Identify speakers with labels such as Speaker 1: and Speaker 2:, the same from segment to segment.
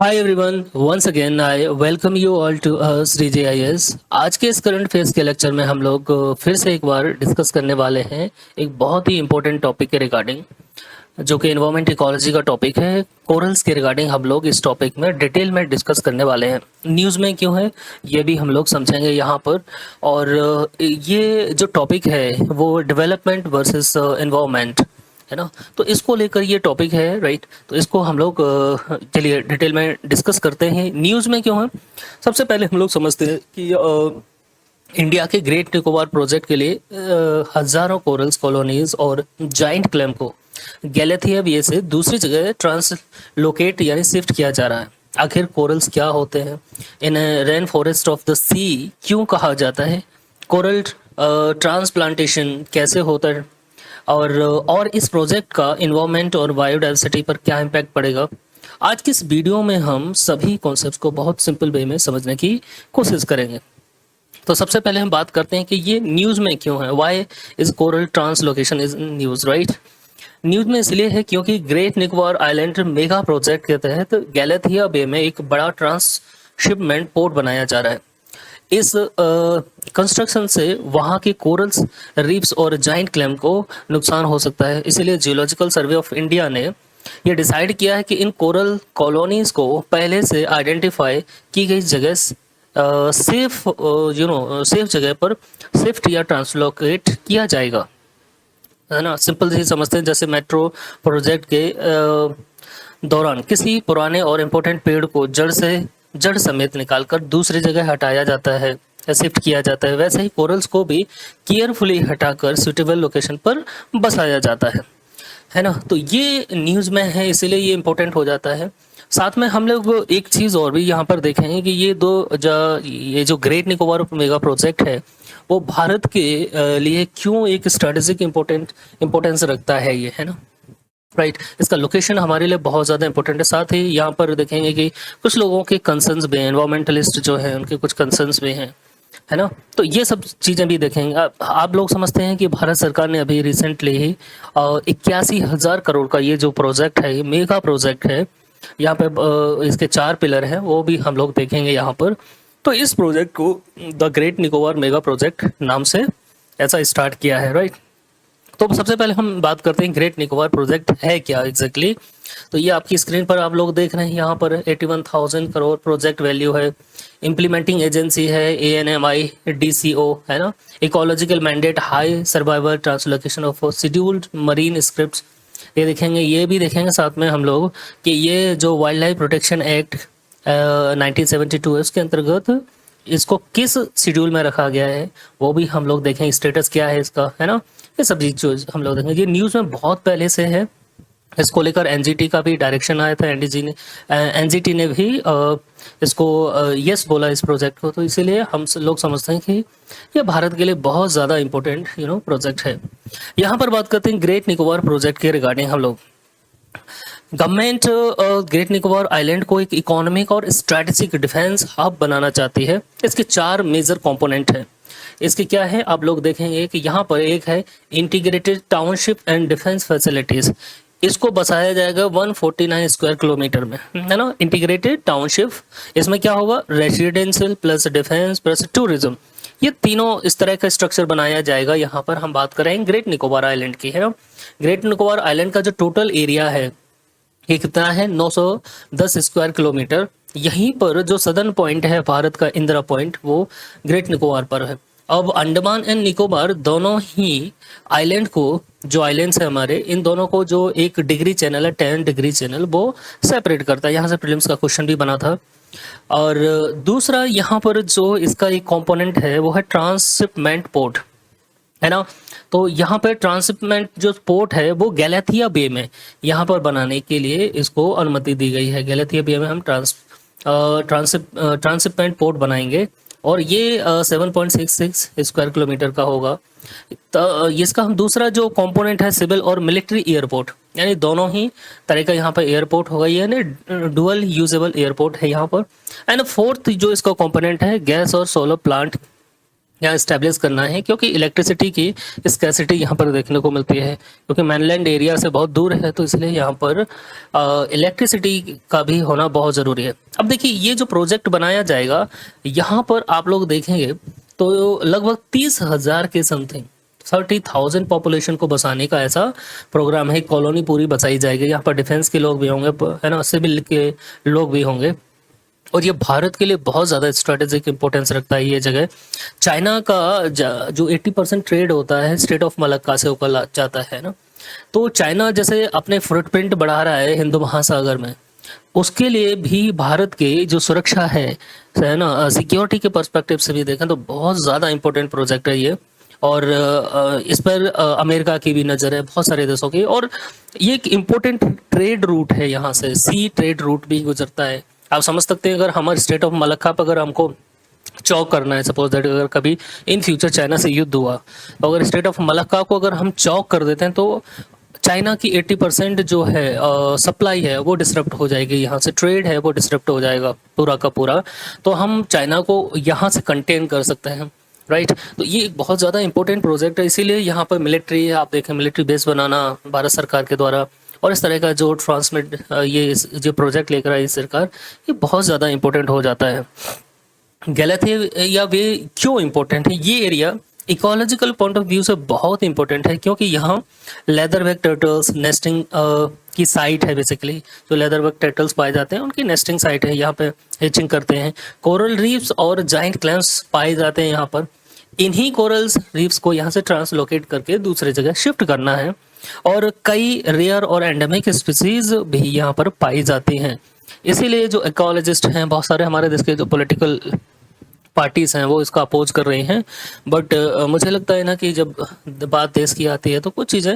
Speaker 1: Hi everyone, once again I welcome you all to Shri JIS। आज के इस current fair के लेक्चर में हम लोग फिर से एक बार डिस्कस करने वाले हैं एक बहुत ही इम्पोर्टेंट टॉपिक के रिगार्डिंग, जो कि एनवायरमेंट इकोलॉजी का टॉपिक है। कोरल्स के रिगार्डिंग हम लोग इस टॉपिक में डिटेल में डिस्कस करने वाले हैं। न्यूज़ में क्यों है ये भी हम लोग समझेंगे यहाँ पर। और ये जो टॉपिक है वो डेवलपमेंट वर्सेस एनवायरमेंट है ना, तो इसको लेकर ये टॉपिक है, राइट। तो इसको हम लोग चलिए डिटेल में डिस्कस करते हैं। न्यूज़ में क्यों है, सबसे पहले हम लोग समझते हैं कि इंडिया के ग्रेट निकोबार प्रोजेक्ट के लिए हजारों कोरल्स कॉलोनीज और जाइंट क्लैम को गैलेथिया बे से दूसरी जगह ट्रांसलोकेट यानी शिफ्ट किया जा रहा है। आखिर कोरल्स क्या होते हैं, इन रेन फॉरेस्ट ऑफ द सी क्यों कहा जाता है, कोरल ट्रांसप्लांटेशन कैसे होता है, और इस प्रोजेक्ट का इन्वायरमेंट और बायोडाइवर्सिटी पर क्या इम्पैक्ट पड़ेगा। आज की इस वीडियो में हम सभी कॉन्सेप्ट्स को बहुत सिंपल वे में समझने की कोशिश करेंगे। तो सबसे पहले हम बात करते हैं कि ये न्यूज़ में क्यों है। Why is coral translocation is news, right. News में इसलिए है क्योंकि great Nicobar island mega project के तहत गैलेथिया बे में एक बड़ा ट्रांसशिपमेंट पोर्ट बनाया जा रहा है। इस कंस्ट्रक्शन से वहाँ के कोरल्स रीफ्स और जाइंट क्लैम को नुकसान हो सकता है। इसीलिए जियोलॉजिकल सर्वे ऑफ इंडिया ने ये डिसाइड किया है कि इन कोरल कॉलोनीज को पहले से आइडेंटिफाई की गई जगह सेफ जगह पर शिफ्ट या ट्रांसलोकेट किया जाएगा, है ना। सिंपल सी समझते हैं, जैसे मेट्रो प्रोजेक्ट के दौरान किसी पुराने और इम्पोर्टेंट पेड़ को जड़ समेत निकालकर दूसरी जगह हटाया जाता है या शिफ्ट किया जाता है, वैसे ही कोरल्स को भी केयरफुली हटाकर सुटेबल लोकेशन पर बसाया जाता है ना। तो ये न्यूज़ में है, इसीलिए ये इम्पोर्टेंट हो जाता है। साथ में हम लोग एक चीज़ और भी यहाँ पर देखेंगे कि ये जो ग्रेट निकोबार मेगा प्रोजेक्ट है वो भारत के लिए क्यों एक स्ट्रेटेजिक इम्पोर्टेंस रखता है, ये है ना, राइट। इसका लोकेशन हमारे लिए बहुत ज़्यादा इंपॉर्टेंट है। साथ ही यहाँ पर देखेंगे कि कुछ लोगों के कंसर्न्स भी हैं, एनवायरमेंटलिस्ट जो है उनके कुछ कंसर्न्स भी हैं, है ना। तो ये सब चीज़ें भी देखेंगे। आप लोग समझते हैं कि भारत सरकार ने अभी रिसेंटली ही 81,000 करोड़ का ये जो प्रोजेक्ट है, ये मेगा प्रोजेक्ट है, यहाँ पे इसके 4 पिलर हैं, वो भी हम लोग देखेंगे यहाँ पर। तो इस प्रोजेक्ट को the great Nicobar mega project नाम से ऐसा स्टार्ट किया है, राइट। तो सबसे पहले हम बात करते हैं ग्रेट निकोबार प्रोजेक्ट है क्या एग्जैक्टली। तो ये आपकी स्क्रीन पर आप लोग देख रहे हैं, यहाँ पर 81,000 करोड़ प्रोजेक्ट वैल्यू है। इम्प्लीमेंटिंग एजेंसी है ANMI DCO, है ना। Ecological mandate high survival translocation of scheduled marine scripts, ये देखेंगे। ये भी देखेंगे साथ में हम लोग कि ये जो वाइल्ड लाइफ प्रोटेक्शन एक्ट 1972 है, उसके अंतर्गत इसको किस शेड्यूल में रखा गया है वो भी हम लोग देखेंगे, स्टेटस क्या है इसका, है ना। ये सब चीज हम लोग देखेंगे। ये न्यूज़ में बहुत पहले से है, इसको लेकर NGT का भी डायरेक्शन आया था। NGT ने भी इसको यस बोला इस प्रोजेक्ट को, तो इसीलिए हम लोग समझते हैं कि ये भारत के लिए बहुत ज़्यादा इम्पोर्टेंट प्रोजेक्ट है। यहाँ पर बात करते हैं ग्रेट निकोबार प्रोजेक्ट के रिगार्डिंग। हम लोग गवर्नमेंट ग्रेट निकोबार आइलैंड को एक इकोनॉमिक और स्ट्रेटेजिक डिफेंस हब बनाना चाहती है। इसके 4 मेजर कंपोनेंट हैं। इसके क्या है आप लोग देखेंगे कि यहाँ पर एक है integrated township and defence facilities. इसको बसाया जाएगा 149 स्क्वायर किलोमीटर में, है ना। इंटीग्रेटेड टाउनशिप, इसमें क्या होगा, residential plus defence plus tourism, ये तीनों इस तरह का स्ट्रक्चर बनाया जाएगा। यहाँ पर हम बात करेंगे ग्रेट निकोबार आइलैंड की, है ना। ग्रेट निकोबार आइलैंड का जो टोटल एरिया है ये कितना है, 910 स्क्वायर किलोमीटर। यहीं पर जो सदर्न पॉइंट है भारत का, इंदिरा पॉइंट, वो ग्रेट निकोबार पर है। अब अंडमान एंड निकोबार दोनों ही आइलैंड को, जो आइलैंड्स है हमारे, इन दोनों को जो एक डिग्री चैनल है, 10 डिग्री चैनल, वो सेपरेट करता है। यहाँ से प्रीलिम्स का क्वेश्चन भी बना था। और दूसरा यहाँ पर जो इसका एक कंपोनेंट है वो है ट्रांसशिपमेंट पोर्ट, है ना। तो यहाँ पर ट्रांसशिपमेंट जो पोर्ट है वो गैलेथिया बे में यहाँ पर बनाने के लिए इसको अनुमति दी गई है। गैलेथिया बे में हम ट्रांसशिपमेंट पोर्ट बनाएंगे और ये 7.66 स्क्वायर किलोमीटर का होगा। तो इसका हम दूसरा जो कंपोनेंट है सिविल और मिलिट्री एयरपोर्ट, यानी दोनों ही तरह का यहाँ पर एयरपोर्ट होगा, यानी डुअल यूजेबल एयरपोर्ट है यहाँ पर। एंड फोर्थ जो इसका कंपोनेंट है गैस और सोलर प्लांट यहाँ इस्टेब्लिश करना है, क्योंकि इलेक्ट्रिसिटी की स्कैसिटी यहाँ पर देखने को मिलती है, क्योंकि mainland एरिया से बहुत दूर है, तो इसलिए यहाँ पर इलेक्ट्रिसिटी का भी होना बहुत ज़रूरी है। अब देखिए ये जो प्रोजेक्ट बनाया जाएगा, यहाँ पर आप लोग देखेंगे तो लगभग 30,000 के समथिंग 30,000 पॉपुलेशन को बसाने का ऐसा प्रोग्राम है। कॉलोनी पूरी बसाई जाएगी, यहाँ पर डिफेंस के लोग भी होंगे, है ना, सिविल के लोग भी होंगे, और ये भारत के लिए बहुत ज़्यादा स्ट्रेटेजिक इंपॉर्टेंस रखता है ये जगह। चाइना का जो 80% ट्रेड होता है स्ट्रेट ऑफ मलक्का से होकर जाता है ना, तो चाइना जैसे अपने फुटप्रिंट बढ़ा रहा है हिंदू महासागर में, उसके लिए भी भारत की जो सुरक्षा है ना, सिक्योरिटी के पर्सपेक्टिव से भी देखें तो बहुत ज़्यादा इंपॉर्टेंट प्रोजेक्ट है ये। और इस पर अमेरिका की भी नज़र है, बहुत सारे देशों की, और ये एक इम्पोर्टेंट ट्रेड रूट है, यहाँ से सी ट्रेड रूट भी गुजरता है। आप समझ सकते हैं अगर हमारे स्टेट ऑफ मलक्का पर अगर हमको चौक करना है, सपोज दैट अगर कभी इन फ्यूचर चाइना से युद्ध हुआ, तो अगर स्टेट ऑफ मलक्का को अगर हम चौक कर देते हैं तो चाइना की 80% जो है सप्लाई है वो डिसरप्ट हो जाएगी, यहाँ से ट्रेड है वो डिसरप्ट हो जाएगा पूरा का पूरा, तो हम चाइना को यहाँ से कंटेन कर सकते हैं, राइट। तो ये एक बहुत ज़्यादा इंपॉर्टेंट प्रोजेक्ट है, इसीलिए यहाँ पर मिलिट्री, आप देखें मिलिट्री बेस बनाना भारत सरकार के द्वारा, और इस तरह का जो ट्रांसमिट ये जो प्रोजेक्ट लेकर आई सरकार, ये बहुत ज़्यादा इंपॉर्टेंट हो जाता है। गैलेथिया वे क्यों इम्पोर्टेंट है? ये area ecological point of view से बहुत इंपॉर्टेंट है, क्योंकि यहाँ लेदरबैक टर्टल्स नेस्टिंग की साइट है। बेसिकली जो लेदरबैक टर्टल्स पाए जाते हैं उनकी नेस्टिंग साइट है, यहाँ पे हेचिंग करते हैं। कोरल रीफ्स और जाइंट क्लैम्स पाए जाते हैं यहाँ पर। इन्हीं कोरल्स रीफ्स को यहाँ से ट्रांसलोकेट करके दूसरी जगह शिफ्ट करना है, और कई रेयर और एंडेमिक स्पीसीज भी यहाँ पर पाई जाती हैं। इसीलिए जो इकोलॉजिस्ट हैं, बहुत सारे हमारे देश के जो पॉलिटिकल पार्टीज हैं वो इसका अपोज कर रही हैं, बट मुझे लगता है ना कि जब बात देश की आती है तो कुछ चीज़ें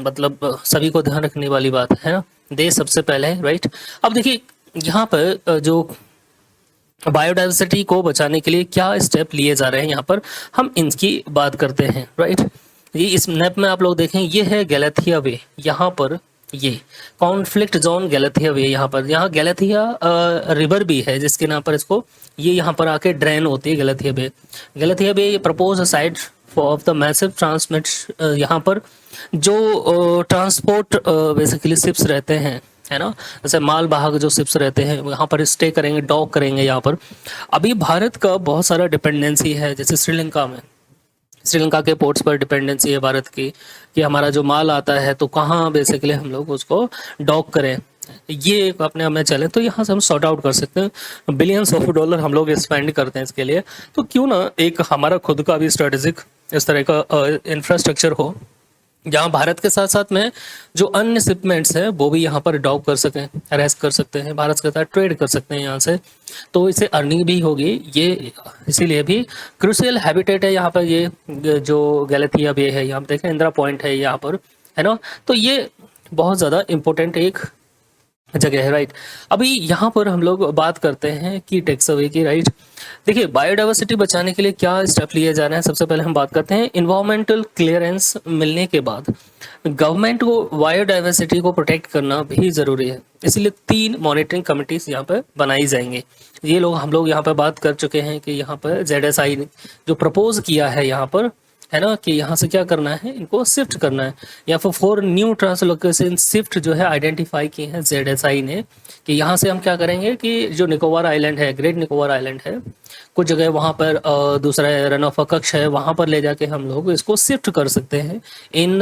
Speaker 1: मतलब सभी को ध्यान रखने वाली बात है ना, देश सबसे पहले है, राइट। अब देखिए यहाँ पर जो बायोडाइवर्सिटी को बचाने के लिए क्या स्टेप लिए जा रहे हैं, यहाँ पर हम इनकी बात करते हैं, राइट। ये इस मैप में आप लोग देखें, ये है गैलेथिया वे, यहाँ पर ये कॉन्फ्लिक्ट जोन गैलेथिया वे, यहाँ गैलेथिया रिवर भी है जिसके नाम पर इसको ये यहाँ पर आके ड्रेन होती है गैलेथिया वे। गैलेथिया वे ये propose site of the massive transmit, यहाँ पर जो ट्रांसपोर्ट बेसिकली शिप्स रहते हैं, है ना, जैसे माल वाहक जो शिप्स रहते हैं यहाँ पर स्टे करेंगे, डॉक करेंगे यहाँ पर। अभी भारत का बहुत सारा डिपेंडेंसी है, जैसे श्रीलंका में, श्रीलंका के पोर्ट्स पर डिपेंडेंसी है भारत की, कि हमारा जो माल आता है तो कहाँ बेसिकली हम लोग उसको डॉक करें, ये एक अपने हमें चले, तो यहाँ से हम सॉर्ट आउट कर सकते हैं। बिलियंस ऑफ डॉलर हम लोग स्पेंड करते हैं इसके लिए, तो क्यों ना एक हमारा खुद का भी स्ट्रेटेजिक इस तरह का इंफ्रास्ट्रक्चर हो, जहाँ भारत के साथ साथ में जो अन्य शिपमेंट्स हैं वो भी यहाँ पर डॉक कर सकें, अरेस्ट कर सकते हैं, भारत के साथ ट्रेड कर सकते हैं यहाँ से, तो इससे अर्निंग भी होगी। ये इसीलिए भी क्रूशियल हैबिटेट है यहाँ पर, ये जो गैलेथिया बे है, यहाँ पर देखें इंदिरा पॉइंट है यहाँ पर, है ना, तो ये बहुत ज़्यादा इम्पोर्टेंट एक जगह है, राइट। अभी यहाँ पर हम लोग बात करते हैं की टेक्सअवे की, राइट। देखिए बायोडाइवर्सिटी बचाने के लिए क्या स्टेप लिए जा रहे हैं, सबसे पहले हम बात करते हैं इन्वायरमेंटल क्लियरेंस मिलने के बाद गवर्नमेंट को बायोडाइवर्सिटी को प्रोटेक्ट करना भी ज़रूरी है, इसलिए 3 मॉनिटरिंग कमिटीज यहाँ पर बनाई जाएंगी। ये लोग हम लोग यहाँ पर बात कर चुके हैं कि यहाँ पर ZSI जो प्रपोज किया है यहाँ पर, है ना, कि यहाँ से क्या करना है, इनको शिफ्ट करना है, या फिर 4 न्यू ट्रांसलोकेशन शिफ्ट जो है आइडेंटिफाई किए हैं ZSI ने, कि यहाँ से हम क्या करेंगे कि जो निकोबार आइलैंड है, ग्रेट निकोबार आइलैंड है, कुछ जगह वहाँ पर दूसरा रन ऑफ कक्ष है, वहाँ पर ले जाके हम लोग इसको शिफ्ट कर सकते हैं इन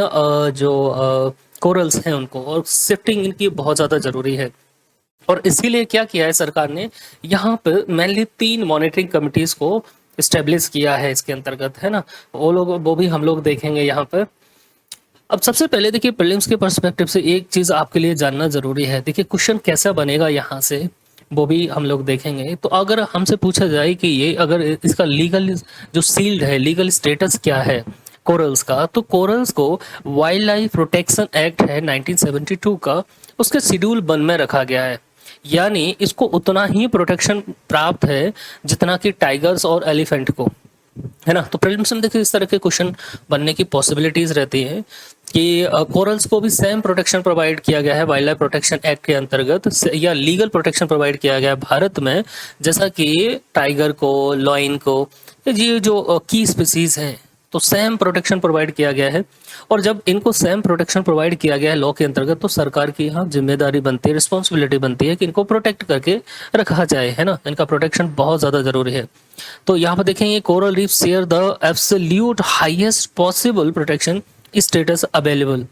Speaker 1: जो कोरल्स हैं उनको, और शिफ्टिंग इनकी बहुत ज़्यादा ज़रूरी है। और इसीलिए क्या किया है सरकार ने, यहाँ पर मेनली 3 मॉनिटरिंग कमिटीज़ को इस्टेब्लिश किया है इसके अंतर्गत, है ना, वो भी हम लोग देखेंगे यहाँ पर। अब सबसे पहले देखिए प्रीलिम्स के पर्सपेक्टिव से एक चीज़ आपके लिए जानना ज़रूरी है, देखिए क्वेश्चन कैसा बनेगा यहाँ से वो भी हम लोग देखेंगे। तो अगर हमसे पूछा जाए कि ये अगर इसका लीगल जो सील्ड है, लीगल स्टेटस क्या है कोरल्स का, तो कोरल्स को वाइल्ड लाइफ प्रोटेक्शन एक्ट है 1972 का, उसके शेड्यूल 1 में रखा गया है, यानी इसको उतना ही प्रोटेक्शन प्राप्त है जितना कि टाइगर्स और एलिफेंट को, है ना। तो प्रीलिम्स में देखिए इस तरह के क्वेश्चन बनने की पॉसिबिलिटीज रहती है। कि कोरल्स को भी सेम प्रोटेक्शन प्रोवाइड किया गया है वाइल्ड लाइफ प्रोटेक्शन एक्ट के अंतर्गत या लीगल प्रोटेक्शन प्रोवाइड किया गया है भारत में, जैसा कि टाइगर को, लॉइन को, ये जो की स्पीसीज हैं, तो सेम प्रोटेक्शन प्रोवाइड किया गया है। और जब इनको सेम प्रोटेक्शन प्रोवाइड किया गया है लॉ के अंतर्गत, तो सरकार की यहाँ जिम्मेदारी बनती है, रिस्पॉन्सिबिलिटी बनती है कि इनको प्रोटेक्ट करके रखा जाए, है ना। इनका प्रोटेक्शन बहुत ज़्यादा ज़रूरी है। तो यहाँ पर देखेंगे coral reef share the absolute highest possible protection status available.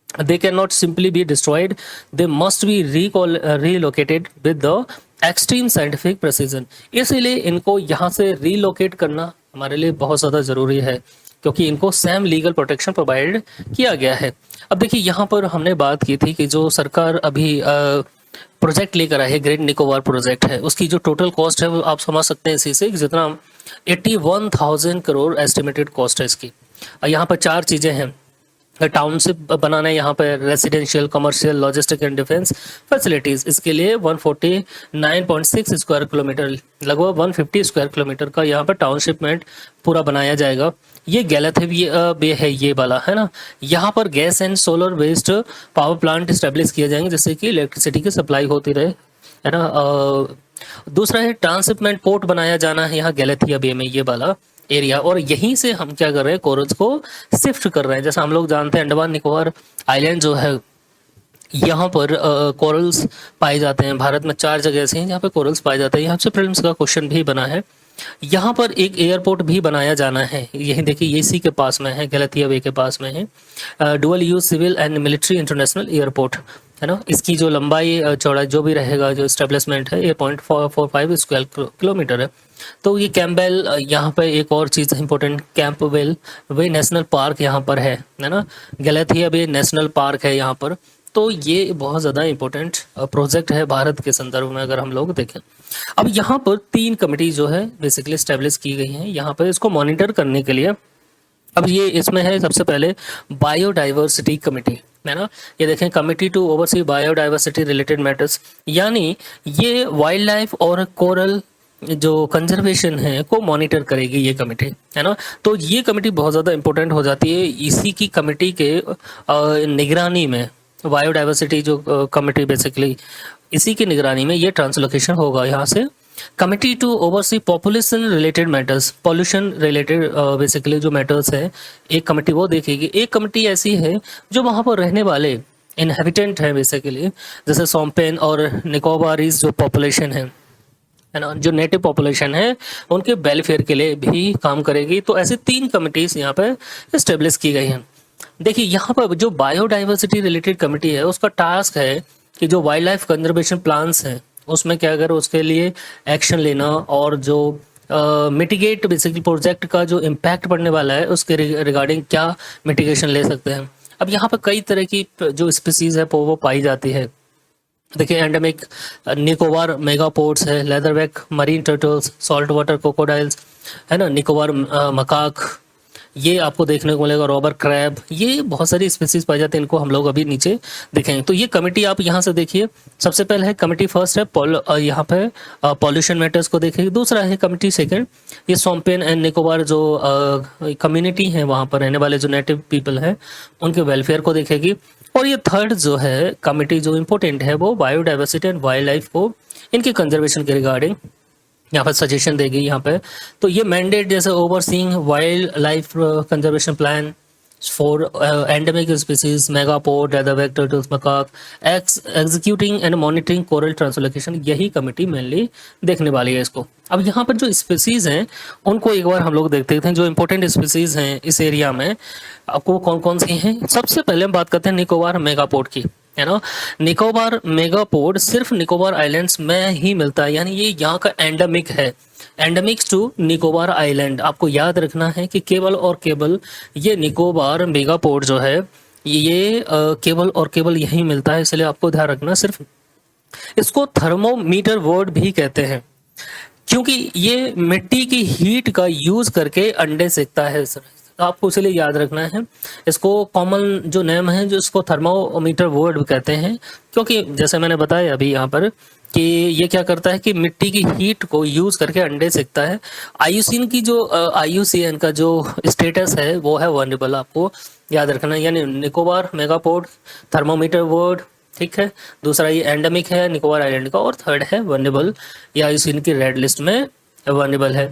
Speaker 1: They cannot simply be destroyed. They must be relocated with the extreme scientific precision. इसीलिए इनको यहाँ से रिलोकेट करना हमारे लिए बहुत ज़्यादा ज़रूरी है, क्योंकि इनको सेम लीगल प्रोटेक्शन प्रोवाइड किया गया है। अब देखिए यहाँ पर हमने बात की थी कि जो सरकार अभी प्रोजेक्ट लेकर आई है, ग्रेट निकोबार प्रोजेक्ट है, उसकी जो टोटल कॉस्ट है वो आप समझ सकते हैं इसी से, जितना 81,000 करोड़ एस्टिमेटेड कॉस्ट है इसकी। यहाँ पर 4 चीज़ें हैं, टाउनशिप बनाना है, यहाँ पर residential, commercial, logistic and defence facilities, इसके लिए 149.6 स्क्वायर किलोमीटर, लगभग 150 स्क्वायर किलोमीटर का यहाँ पर टाउनशिपमेंट पूरा बनाया जाएगा। ये गैलाथिया बे है, ये वाला है ना। यहाँ पर gas and solar based power plant establish किए जाएंगे, जिससे कि इलेक्ट्रिसिटी की सप्लाई होती रहे, है ना। दूसरा है ट्रांसशिपमेंट पोर्ट बनाया जाना है यहाँ गैलाथिया बे में, ये वाला एरिया, और यहीं से हम क्या कर रहे हैं, कोरल्स को शिफ्ट कर रहे हैं। जैसा हम लोग जानते हैं अंडमान निकोबार आइलैंड जो है, यहाँ पर कोरल्स पाए जाते हैं। भारत में 4 जगह ऐसे हैं जहाँ पे कोरल्स पाए जाते हैं। यहाँ से प्रीलिम्स का क्वेश्चन भी बना है। यहाँ पर एक एयरपोर्ट भी बनाया जाना है, यही देखिए इसी के पास में है, गैलाथिया बे के पास में है, dual use civil and military international airport, है ना। इसकी जो लंबाई चौड़ाई जो भी रहेगा, जो एस्टेब्लिशमेंट है, ये 0.445 स्क्वायर किलोमीटर है। तो ये कैम्पबेल, यहाँ पे एक और चीज़ इंपॉर्टेंट, कैंपबेल वे नेशनल पार्क यहाँ पर है ना। गैलाथिया बे नेशनल पार्क है यहाँ पर। तो ये बहुत ज़्यादा इंपॉर्टेंट प्रोजेक्ट है भारत के संदर्भ में, अगर हम लोग देखें। अब यहाँ पर 3 कमिटी जो है बेसिकली स्टैब्लिश की गई हैं यहाँ पर इसको मॉनिटर करने के लिए। अब ये इसमें है सबसे पहले बायोडाइवर्सिटी कमेटी, है ना। ये देखें, committee to oversee biodiversity related matters, यानी ये वाइल्ड लाइफ और कोरल जो कंजर्वेशन है को मॉनिटर करेगी ये कमेटी, है ना। तो ये कमेटी बहुत ज़्यादा इंपॉर्टेंट हो जाती है। इसी की कमेटी के निगरानी में बायोडाइवर्सिटी जो कमेटी बेसिकली इसी की निगरानी में ये ट्रांसलोकेशन होगा यहाँ से। Committee to oversee population related matters, pollution related basically जो मैटर्स है, एक कमेटी वो देखेगी। एक कमेटी ऐसी है जो वहाँ पर रहने वाले इनहेबिटेंट है बेसिकली, जैसे सोम्पेन और निकोबारीज जो पॉपुलेशन है ना, जो नेटिव पॉपुलेशन है, उनके वेलफेयर के लिए भी काम करेगी। तो ऐसे 3 कमिटीज यहाँ पे इस्टेब्लिश की गई हैं। देखिए यहाँ पर जो बायोडाइवर्सिटी रिलेटेड कमेटी है, उसका टास्क है कि जो वाइल्ड लाइफ कंजर्वेशन प्लान्स हैं उसमें क्या करें, उसके लिए एक्शन लेना, और जो मिटिगेट बेसिकली प्रोजेक्ट का जो इम्पैक्ट पड़ने वाला है उसके रिगार्डिंग क्या मिटिगेशन ले सकते हैं। अब यहाँ पर कई तरह की जो स्पीसीज है वो पाई जाती है। देखिए एंडेमिक निकोबार मेगापोड्स है, leatherback marine turtles, salt water crocodiles, है ना, निकोबार मकाक, ये आपको देखने को मिलेगा, रॉबर क्रैब, ये बहुत सारी स्पीसीज पाई जाती हैं। इनको हम लोग अभी नीचे देखेंगे। तो ये कमेटी आप यहाँ से देखिए, सबसे पहले है कमेटी फर्स्ट है यहाँ पे पॉल्यूशन मैटर्स को देखेगी। दूसरा है कमेटी सेकंड, ये सोम्पेन एंड निकोबार जो कम्युनिटी है, वहाँ पर रहने वाले जो नेटिव पीपल हैं उनके वेलफेयर को देखेगी। और ये थर्ड जो है कमेटी जो इम्पोर्टेंट है वो बायोडाइवर्सिटी एंड वाइल्ड लाइफ को इनके कंजर्वेशन के रिगार्डिंग यहाँ पर सजेशन देगी यहाँ पे। तो ये मैंडेट जैसे overseeing wild life conservation plan for endemic species, megapode, leatherback turtles, macaque, executing and monitoring coral translocation, यही कमेटी मेनली देखने वाली है इसको। अब यहाँ पर जो स्पीसीज हैं उनको एक बार हम लोग देखते हैं, जो इंपॉर्टेंट स्पीसीज हैं इस एरिया में आपको कौन कौन सी हैं। सबसे पहले हम बात करते हैं निकोबार मेगापोड की, है ना। निकोबार मेगापोड सिर्फ निकोबार आइलैंड्स में ही मिलता है, यानी ये यहाँ का एंडेमिक है, एंडेमिक्स टू निकोबार आइलैंड। आपको याद रखना है कि केवल और केवल ये निकोबार मेगापोड जो है ये केवल और केवल यही मिलता है, इसलिए आपको ध्यान रखना। सिर्फ इसको थर्मोमीटर वर्ड भी कहते हैं, क्योंकि ये मिट्टी की हीट का यूज करके अंडे सेकता है। तो आपको इसलिए याद रखना है, इसको कॉमन जो नेम है जो इसको थर्मोमीटर वर्ड कहते हैं, क्योंकि जैसे मैंने बताया अभी यहाँ पर कि ये क्या करता है कि मिट्टी की हीट को यूज करके अंडे सेकता है। आईयूसीएन की जो आईयूसीएन का जो स्टेटस है वो है वनरेबल, आपको याद रखना है। यानी निकोबार मेगापोड थर्मोमीटर वर्ड, ठीक है। दूसरा ये एंडेमिक है निकोबार आइलैंड का, और थर्ड है वनरेबल, ये आईयूसीएन की रेड लिस्ट में वनरेबल है।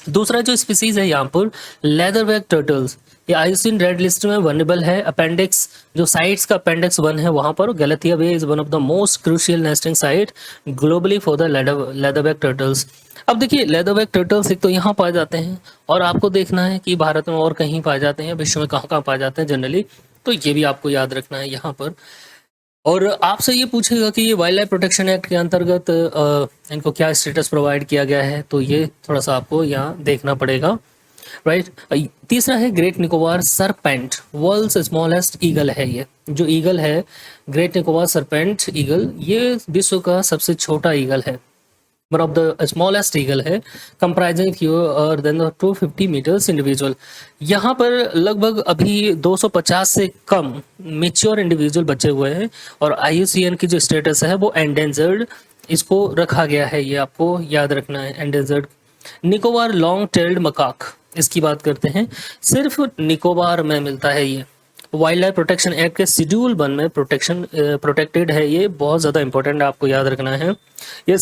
Speaker 1: दूसरा जो स्पीसीज है यहाँ पर लेदरबैक टर्टल्स, ये आईयूसीएन रेड लिस्ट में वनरेबल है। अपेंडिक्स जो साइट्स का अपेंडिक्स 1 है वहां पर Galathea bay is one of the most crucial nesting site globally for the leatherback turtles. अब देखिए लेदरबैक टर्टल्स एक तो यहाँ पाए जाते हैं, और आपको देखना है कि भारत में और कहीं पाए जाते हैं, विश्व में कहाँ कहाँ पाए जाते हैं जनरली, तो ये भी आपको याद रखना है यहाँ पर। और आपसे ये पूछेगा कि ये वाइल्ड लाइफ प्रोटेक्शन एक्ट के अंतर्गत इनको क्या स्टेटस प्रोवाइड किया गया है, तो ये थोड़ा सा आपको यहाँ देखना पड़ेगा, राइट। तीसरा है great Nicobar serpent, world's smallest eagle है। ये जो ईगल है ग्रेट निकोबार सरपेंट ईगल, ये विश्व का सबसे छोटा ईगल है, one of the smallest eagle है, comprising fewer than 250 metres individual. यहाँ पर लगभग अभी 250 से कम मेच्योर इंडिविजुअल बचे हुए हैं, और आईयूसीएन की जो स्टेटस है वो एंडेंजर्ड इसको रखा गया है, ये आपको याद रखना है endangered. Nicobar long tailed macaque, इसकी बात करते हैं, सिर्फ निकोबार में मिलता है ये। वाइल्ड लाइफ प्रोटेक्शन एक्ट के शेड्यूल 1 में प्रोटेक्टेड है, ये बहुत ज़्यादा इंपॉर्टेंट आपको याद रखना है। ये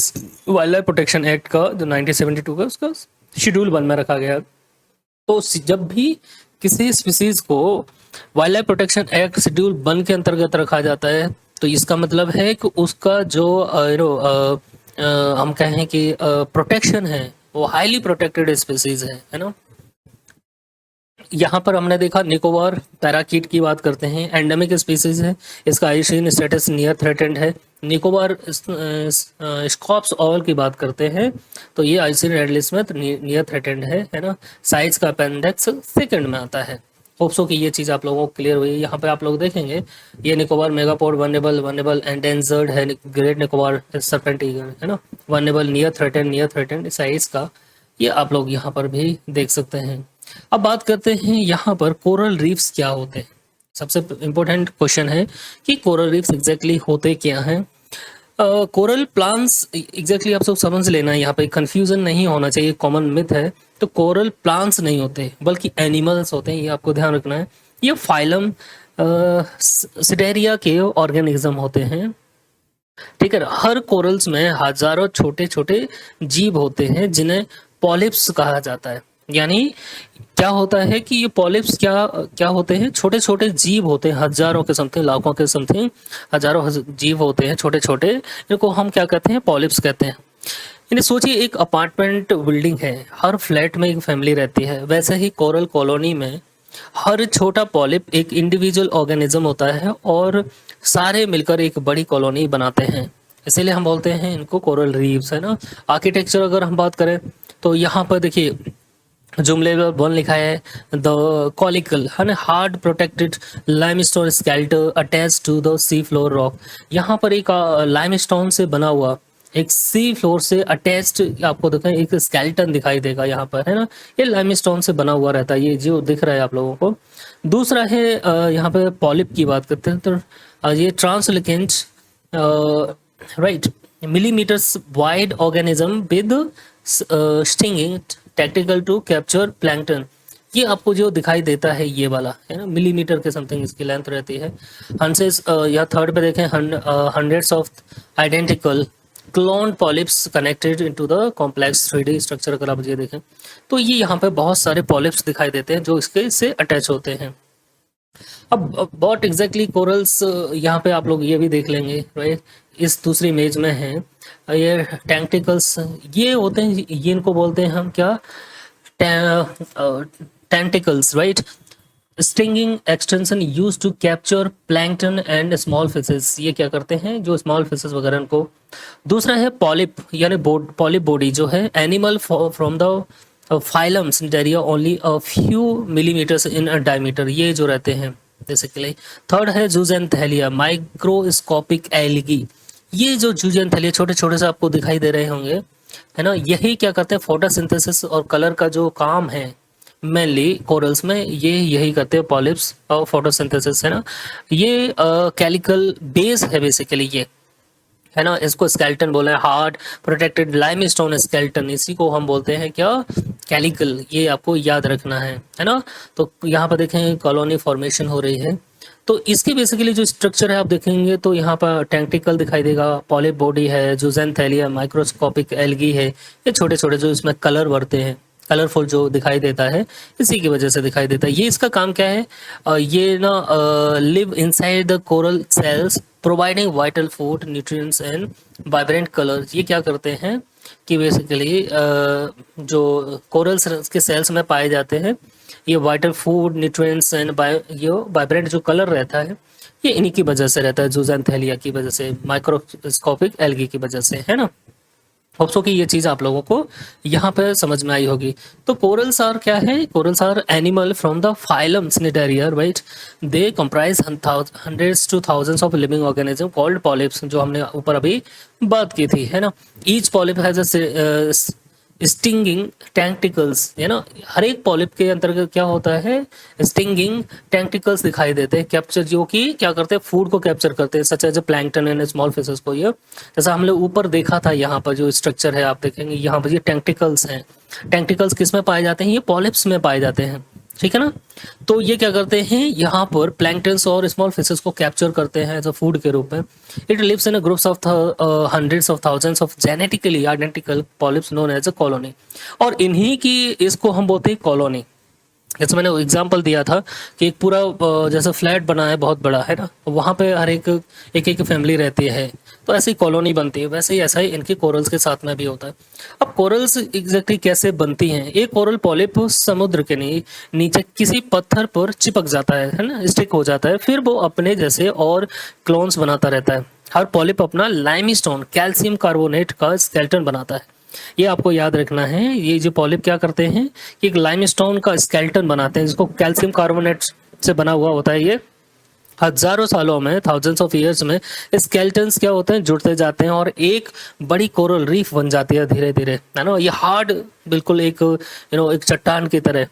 Speaker 1: वाइल्ड लाइफ प्रोटेक्शन एक्ट का जो 1972 का उसका शेड्यूल 1 में रखा गया। तो जब भी किसी स्पीसीज को wild life protection act schedule 1 के अंतर्गत रखा जाता है, तो इसका मतलब है कि उसका जो हम कहें कि प्रोटेक्शन है वो हाईली प्रोटेक्टेड स्पीसीज है ना। यहाँ पर हमने देखा निकोबार पैराकीट की बात करते हैं, एंडेमिक स्पीसीज है, इसका आईयूसीएन स्टेटस नियर थ्रेटेंड है। निकोबार स्कॉप्स ऑल की बात करते हैं, तो ये आईयूसीएन रेड लिस्ट में नियर थ्रेटेंड है ना। साइज का अपेंडिक्स सेकंड में आता है। होप्सो की ये चीज़ आप लोगों को क्लियर हुई। यहाँ पे आप लोग देखेंगे ये निकोबार मेगापोड वनरेबल एंडेंजर्ड है, ग्रेट निकोबार सरपेंट ईगल है ना, वनरेबल नियर थ्रेटेंड साइज का, ये आप लोग यहाँ पर भी देख सकते हैं। अब बात करते हैं यहाँ पर कोरल रीफ्स क्या होते हैं। सबसे इम्पोर्टेंट क्वेश्चन है कि कोरल रीफ्स एग्जैक्टली होते क्या हैं। कोरल प्लांट्स एग्जैक्टली आप सब समझ लेना है, यहाँ पे कंफ्यूजन नहीं होना चाहिए, कॉमन मिथ है। तो कोरल प्लांट्स नहीं होते बल्कि एनिमल्स होते हैं, ये आपको ध्यान रखना है। ये फाइलम सिडेरिया के ऑर्गेनिज्म होते हैं, ठीक है। हर कोरल्स में हजारों छोटे छोटे जीव होते हैं जिन्हें पॉलिप्स कहा जाता है। यानी क्या होता है कि ये पॉलिप्स क्या होते हैं, छोटे छोटे जीव होते हैं, हजारों के समथिंग, लाखों के समथिंग, हजारों जीव होते हैं छोटे छोटे, इनको हम क्या कहते हैं, पॉलिप्स कहते हैं। इन्हें सोचिए एक अपार्टमेंट बिल्डिंग है, हर फ्लैट में एक फैमिली रहती है, वैसे ही कोरल कॉलोनी में हर छोटा पॉलिप एक इंडिविजुअल ऑर्गेनिज्म होता है और सारे मिलकर एक बड़ी कॉलोनी बनाते हैं, इसीलिए हम बोलते हैं इनको कोरल रीफ्स, है ना। आर्किटेक्चर अगर हम बात करें तो यहाँ पर देखिए जुमले 1 लिखा है, द कॉलिकल है ना, hard protected limestone skeleton attach to the sea floor rock. यहाँ पर एक लाइमस्टोन से बना हुआ एक सी फ्लोर से अटैच्ड आपको देखें एक स्केल्टन दिखाई देगा यहाँ पर, है ना। ये लाइमस्टोन से बना हुआ रहता है, ये जो दिख रहा है आप लोगों को। दूसरा है यहाँ पे पॉलिप की बात करते हैं, तो ये translucent right millimetres wide organism with stinging tactical to capture plankton. ये आपको जो दिखाई देता है ये वाला, है ना, मिलीमीटर के समथिंग इसकी लेंथ रहती है। हंसेस या थर्ड पे देखें, hundreds of identical cloned polyps connected into the complex 3D structure. अगर आप ये देखें तो ये यहाँ पे बहुत सारे पॉलिप्स दिखाई देते हैं जो इसके से अटैच होते हैं। अब व्हाट एग्जैक्टली कोरल्स, यहाँ पे आप लोग ये भी देख लेंगे, राइट, इस दूसरी इमेज में है ये टेंटिकल्स, ये होते हैं, ये इनको बोलते हैं हम क्या, tentacles, right, stinging extension use to capture plankton and small fishes. ये क्या करते हैं, जो स्मॉल फिशेस वगैरह को। दूसरा है पॉलिप, यानी पॉलिप बॉडी जो है, animal from the phylum cnidaria only a few millimetres in diameter, ये जो रहते हैं बेसिकली। थर्ड है जूजेंथेलिया, माइक्रोस्कोपिक एल्गी। ये जो जूजेंथेलिया छोटे छोटे से आपको दिखाई दे रहे होंगे, है ना, यही क्या करते हैं, फोटोसिंथेसिस और कलर का जो काम है मेनली कोरल्स में, ये यही करते हैं पॉलिप्स और फोटोसिंथेसिस, है ना। ये कैलिकल बेस है बेसिकली ये, है ना, इसको स्केलेटन बोला है, हार्ड प्रोटेक्टेड लाइमस्टोन स्केलेटन, इसी को हम बोलते हैं क्या, कैलिकल, ये आपको याद रखना है ना। तो यहाँ पर देखें कॉलोनी फॉर्मेशन हो रही है। तो इसके बेसिकली जो स्ट्रक्चर है आप देखेंगे तो यहाँ पर टेंटिकल दिखाई देगा, पॉलिप बॉडी है, जूजेंथेलिया, माइक्रोस्कोपिक एल्गी है, ये छोटे छोटे जो इसमें कलर भरते हैं, कलरफुल जो दिखाई देता है, इसी की वजह से दिखाई देता है। ये इसका काम क्या है, ये ना live inside the coral cells providing vital food nutrients and vibrant colours. ये क्या करते हैं कि बेसिकली जो कोरल के सेल्स में पाए जाते हैं, ये वाइटल फूड न्यूट्रिएंट्स एंड ये वाइब्रेंट जो कलर रहता है, ये इन्हीं की वजह से रहता है, जूजेंथेलिया की वजह से, माइक्रोस्कोपिक एल्गी की वजह से, है ना। होप्सो कि ये चीज़ आप लोगों को यहाँ पे समझ में आई होगी। तो कोरल्स आर क्या है, corals are animal from the phylum cnidaria, right. They comprise hundreds to thousands of living organism called polyps, जो हमने ऊपर अभी बात की थी, है ना। Each polyp has a stinging tentacles, है ना। हर एक पॉलिप के अंतर्गत क्या होता है, स्टिंगिंग टेंटिकल्स दिखाई देते हैं, कैप्चर, जो कि क्या करते हैं, फूड को कैप्चर करते हैं, such as plankton and small fishes को। ये जैसा हमने ऊपर देखा था, यहाँ पर जो स्ट्रक्चर है आप देखेंगे, यहाँ पर ये टेंटिकल्स हैं। टेंटिकल्स किस में पाए जाते हैं, ये पॉलिप्स में पाए जाते हैं, ठीक है ना। तो ये क्या करते हैं, यहाँ पर प्लैंकटन्स और स्मॉल फिशेस को कैप्चर करते हैं एज अ फूड के रूप में। It lives in groups of hundreds of thousands of genetically identical polyps known as a colony, और इन्हीं की, इसको हम बोलते हैं कॉलोनी। जैसे मैंने एग्जांपल दिया था कि एक पूरा जैसे फ्लैट बना है बहुत बड़ा, है ना, वहाँ पे हर एक एक फैमिली रहती है, तो ऐसी कॉलोनी बनती है। वैसे ही ऐसा ही इनके कोरल्स के साथ में भी होता है। अब कोरल्स एग्जैक्टली कैसे बनती हैं, एक कोरल पॉलिप समुद्र के नीचे किसी पत्थर पर चिपक जाता है ना, स्टिक हो जाता है, फिर वो अपने जैसे और क्लोन्स बनाता रहता है। हर पॉलिप अपना लाइमस्टोन कैल्शियम कार्बोनेट का स्केलेटन बनाता है। ये आपको याद रखना है, ये जो पॉलिप क्या करते हैं कि एक लाइमस्टोन का स्केलेटन बनाते हैं, जिसको कैल्शियम कार्बोनेट से बना हुआ होता है। ये हजारों सालों में, थाउजेंड्स ऑफ इयर्स में स्केलेटन्स क्या होते हैं, जुड़ते जाते हैं और एक बड़ी कोरल रीफ बन जाती है धीरे धीरे, है ना। ये हार्ड, बिल्कुल एक एक चट्टान की तरह।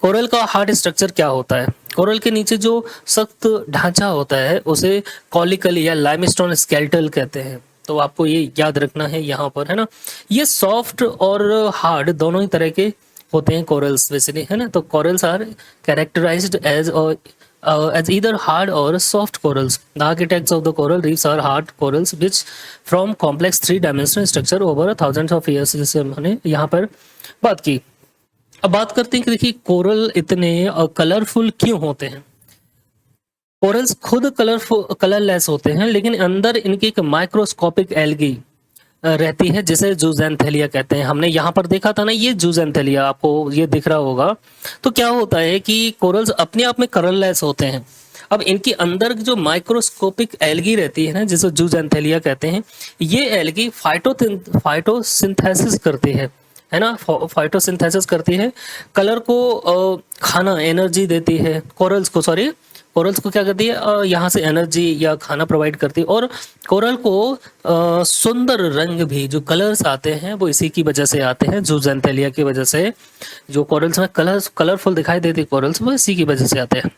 Speaker 1: कोरल का हार्ड स्ट्रक्चर क्या होता है, कोरल के नीचे जो सख्त ढांचा होता है उसे कॉलिकल या लाइमस्टोन स्केलेटल कहते हैं। तो आपको ये याद रखना है यहाँ पर, है ना। ये सॉफ्ट और हार्ड दोनों ही तरह के होते हैं कोरल्स बेसिकली, है ना। तो corals are characterised as either hard or soft corals. The architects of the coral reefs are hard corals which from complex three-dimensional structure over thousands of years, जिसे हमने यहाँ पर बात की। अब बात करते हैं कि देखिए कोरल इतने कलरफुल क्यों होते हैं। कोरल्स खुद कलरलेस होते हैं, लेकिन अंदर इनकी एक माइक्रोस्कोपिक एल्गी रहती है, जिसे जूजेंथेलिया कहते हैं। हमने यहाँ पर देखा था ना, ये जूजेंथेलिया आपको ये दिख रहा होगा। तो क्या होता है कि कोरल्स अपने आप में कलरलेस होते हैं। अब इनके अंदर जो माइक्रोस्कोपिक एल्गी रहती है ना, जिसे जूजेंथेलिया कहते हैं, ये एल्गी फाइटोसिंथेसिस करती है ना, फाइटोसिंथेसिस करती है, कलर को खाना, एनर्जी देती है, कोरल्स को क्या करती है, यहाँ से एनर्जी या खाना प्रोवाइड करती है। और कोरल को सुंदर रंग भी, जो कलर्स आते हैं वो इसी की वजह से आते हैं, जूजेंथेलिया की वजह से। जो कोरल्स में कलरफुल दिखाई देती है कोरल्स, वो इसी की वजह से आते हैं।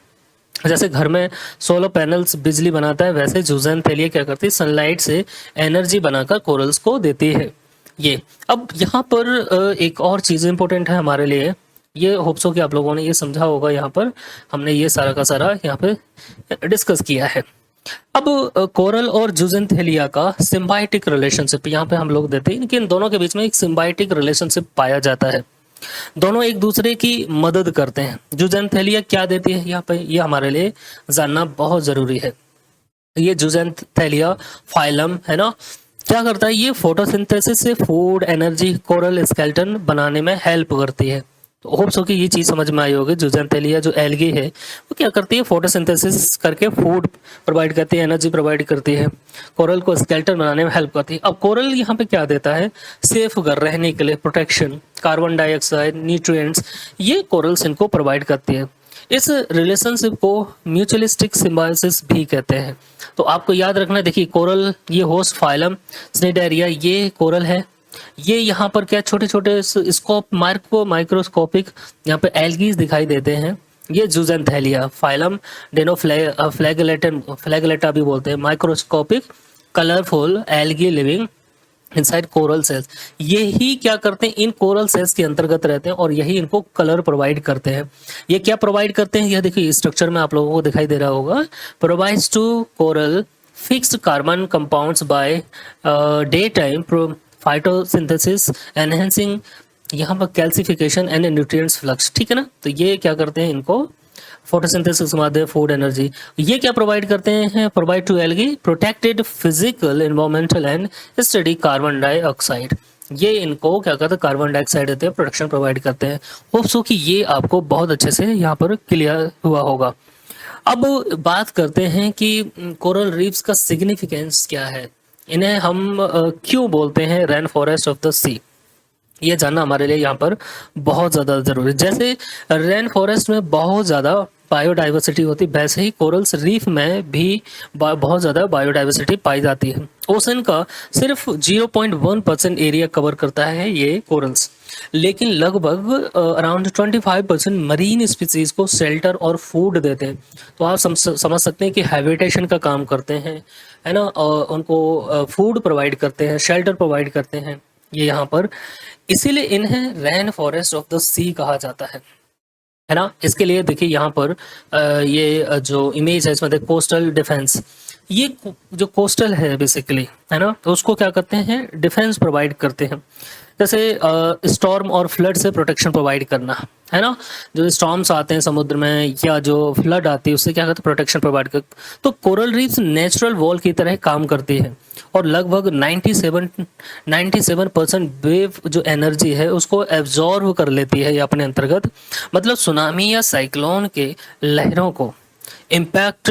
Speaker 1: जैसे घर में सोलर पैनल्स बिजली बनाता है, वैसे जूजेंथेलिया क्या करती है, सनलाइट से एनर्जी बनाकर कोरल्स को देती है। ये अब यहाँ पर एक और चीज़ इंपॉर्टेंट है हमारे लिए, ये होप्सो कि आप लोगों ने ये समझा होगा। यहाँ पर हमने ये सारा का सारा यहाँ पे डिस्कस किया है। अब कोरल और जूजेंथेलिया का सिम्बायोटिक रिलेशनशिप यहाँ पे हम लोग देते हैं कि इन दोनों के बीच में एक सिम्बायोटिक रिलेशनशिप पाया जाता है। दोनों एक दूसरे की मदद करते हैं। जूजेंथेलिया क्या देती है यहाँ पे, ये हमारे लिए जानना बहुत जरूरी है। ये जूजेंथेलिया फाइलम है ना, क्या करता है, ये फोटोसिंथेसिस से फूड, एनर्जी, कोरल स्केलेटन बनाने में हेल्प करती है। तो होप्स हो कि ये चीज़ समझ में आई होगी। जूजेंथेलिया जो एल्गी है वो क्या करती है, फोटोसिंथेसिस करके फूड प्रोवाइड करती है, एनर्जी प्रोवाइड करती है, कोरल को स्केलेटन बनाने में हेल्प करती है। अब कोरल यहाँ पे क्या देता है, सेफ घर रहने के लिए प्रोटेक्शन, कार्बन डाइऑक्साइड, न्यूट्रिएंट्स, ये कोरल्स इनको प्रोवाइड करती है। इस रिलेशनशिप को म्यूचुअलिस्टिक सिम्बायोसिस भी कहते हैं। तो आपको याद रखना, देखिए कोरल, ये होस्ट फाइलम सिनेडारिया, ये कोरल है, ये यहाँ पर क्या छोटे छोटे माइक्रोस्कोपिक यहाँ पे एल्गीज दिखाई देते हैं। ये जूजेंथेलिया फाइलम डेनोफ्लैगेलेटा भी बोलते हैं, microscopic colourful algae living inside coral cells. यही क्या करते हैं, इन कोरल सेल्स के अंतर्गत रहते हैं और यही इनको कलर प्रोवाइड करते हैं। ये क्या प्रोवाइड करते हैं, यह देखिए स्ट्रक्चर में आप लोगों को दिखाई दे रहा होगा। Provides to coral fixed carbon compounds by daytime photosynthesis enhancing यहाँ पर कैल्सिफिकेशन एंड न्यूट्रिएंट्स फ्लक्स, ठीक है ना। तो ये क्या करते हैं, इनको फोटोसिंथेसिस के माध्यम फूड एनर्जी। ये क्या प्रोवाइड करते हैं, provide to algae protected physical environmental and study carbon dioxide. ये इनको क्या करते हैं, कार्बन डाइऑक्साइड देते हैं, प्रोटेक्शन प्रोवाइड करते हैं। होप सो कि ये आपको बहुत अच्छे से यहाँ पर क्लियर हुआ होगा। अब बात करते हैं कि कोरल रीफ्स का सिग्निफिकेंस क्या है, इन्हें हम क्यों बोलते हैं रेन फॉरेस्ट ऑफ द सी। ये जानना हमारे लिए यहाँ पर बहुत ज़्यादा ज़रूरी है। जैसे रेन फॉरेस्ट में बहुत ज़्यादा बायोडाइवर्सिटी होती है, वैसे ही कोरल्स रीफ में भी बहुत ज़्यादा बायोडाइवर्सिटी पाई जाती है। ओशन का सिर्फ 0.1% एरिया कवर करता है ये कोरल्स, लेकिन लगभग अराउंड 25% मरीन स्पीसीज को शेल्टर और फूड देते हैं। तो आप समझ सकते हैं कि हैबिटेशन का काम करते हैं, है ना, उनको फूड प्रोवाइड करते हैं, शेल्टर प्रोवाइड करते हैं ये यहाँ पर। इसीलिए इन्हें rain forest of the sea कहा जाता है ना। इसके लिए देखिए यहाँ पर ये जो इमेज है इसमें कोस्टल डिफेंस, ये जो कोस्टल है बेसिकली, है ना, तो उसको क्या करते हैं, डिफेंस प्रोवाइड करते हैं। जैसे स्टॉर्म और फ्लड से प्रोटेक्शन प्रोवाइड करना, है ना, जो स्टॉर्म्स आते हैं समुद्र में या जो फ्लड आती है उससे क्या करते हैं, प्रोटेक्शन प्रोवाइड कर। तो कोरल रीफ्स नेचुरल वॉल की तरह काम करती है और लगभग 97% वेव जो एनर्जी है उसको एब्जॉर्व कर लेती है ये अपने अंतर्गत। मतलब सुनामी या साइक्लोन के लहरों को इम्पैक्ट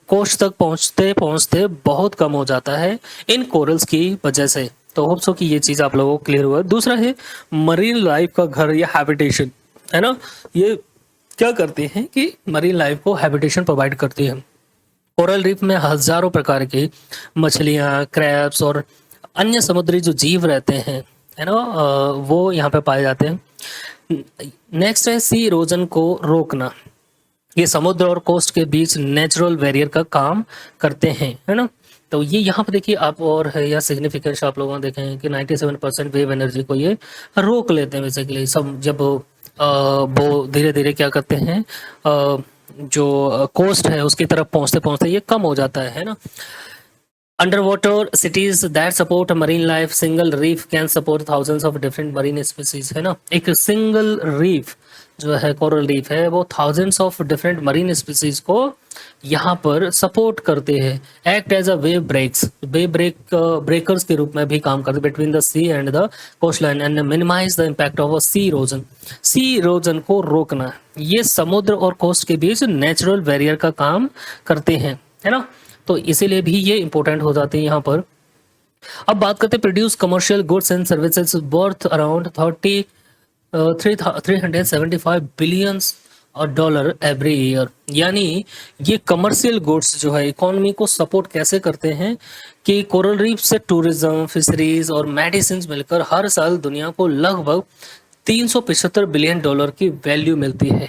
Speaker 1: कोस्ट तक पहुंचते पहुंचते बहुत कम हो जाता है इन कोरल्स की वजह से। तो होप सो कि ये चीज़ आप लोगों को क्लियर हुआ। दूसरा है मरीन लाइफ का घर या हैबिटेशन, है ना। ये क्या करते हैं कि मरीन लाइफ को हैबिटेशन प्रोवाइड करती है। कोरल रीफ में हजारों प्रकार की मछलियाँ, क्रैब्स और अन्य समुद्री जो जीव रहते हैं, है ना, वो यहाँ पे पाए जाते हैं। नेक्स्ट है सी इरोजन को रोकना। ये समुद्र और कोस्ट के बीच नेचुरल बैरियर का काम करते हैं, है ना। तो ये यहाँ पे देखिए आप, और है या सिग्निफिकेंस आप लोगों ने देखे हैं कि 97% वेव एनर्जी को ये रोक लेते हैं बेसिकली। सब जब वो धीरे धीरे क्या करते हैं, जो कोस्ट है उसकी तरफ पहुंचते पहुंचते ये कम हो जाता है ना। Under water cities that support marine life, single reef can support thousands of different marine species, है ना। एक सिंगल रीफ जो है कोरल रीफ है वो thousands of different marine species को यहाँ पर सपोर्ट करते हैं। Act as a wave breakers के रूप में भी काम करते between the sea and the coast line and minimise the impact of a sea erosion. Sea erosion को रोकना, ये समुद्र और कोस्ट के बीच नेचुरल बैरियर का काम करते हैं, है ना। तो इसीलिए भी ये इंपॉर्टेंट हो जाते हैं यहाँ पर। अब बात करते हैं produce commercial goods and services worth around 375 billion dollar every year. यानी ये कमर्शियल गुड्स जो है इकोनॉमी को सपोर्ट कैसे करते हैं कि कोरल रीफ से टूरिज्म, फिशरीज और मेडिसिन मिलकर हर साल दुनिया को लगभग 375 बिलियन डॉलर की वैल्यू मिलती है।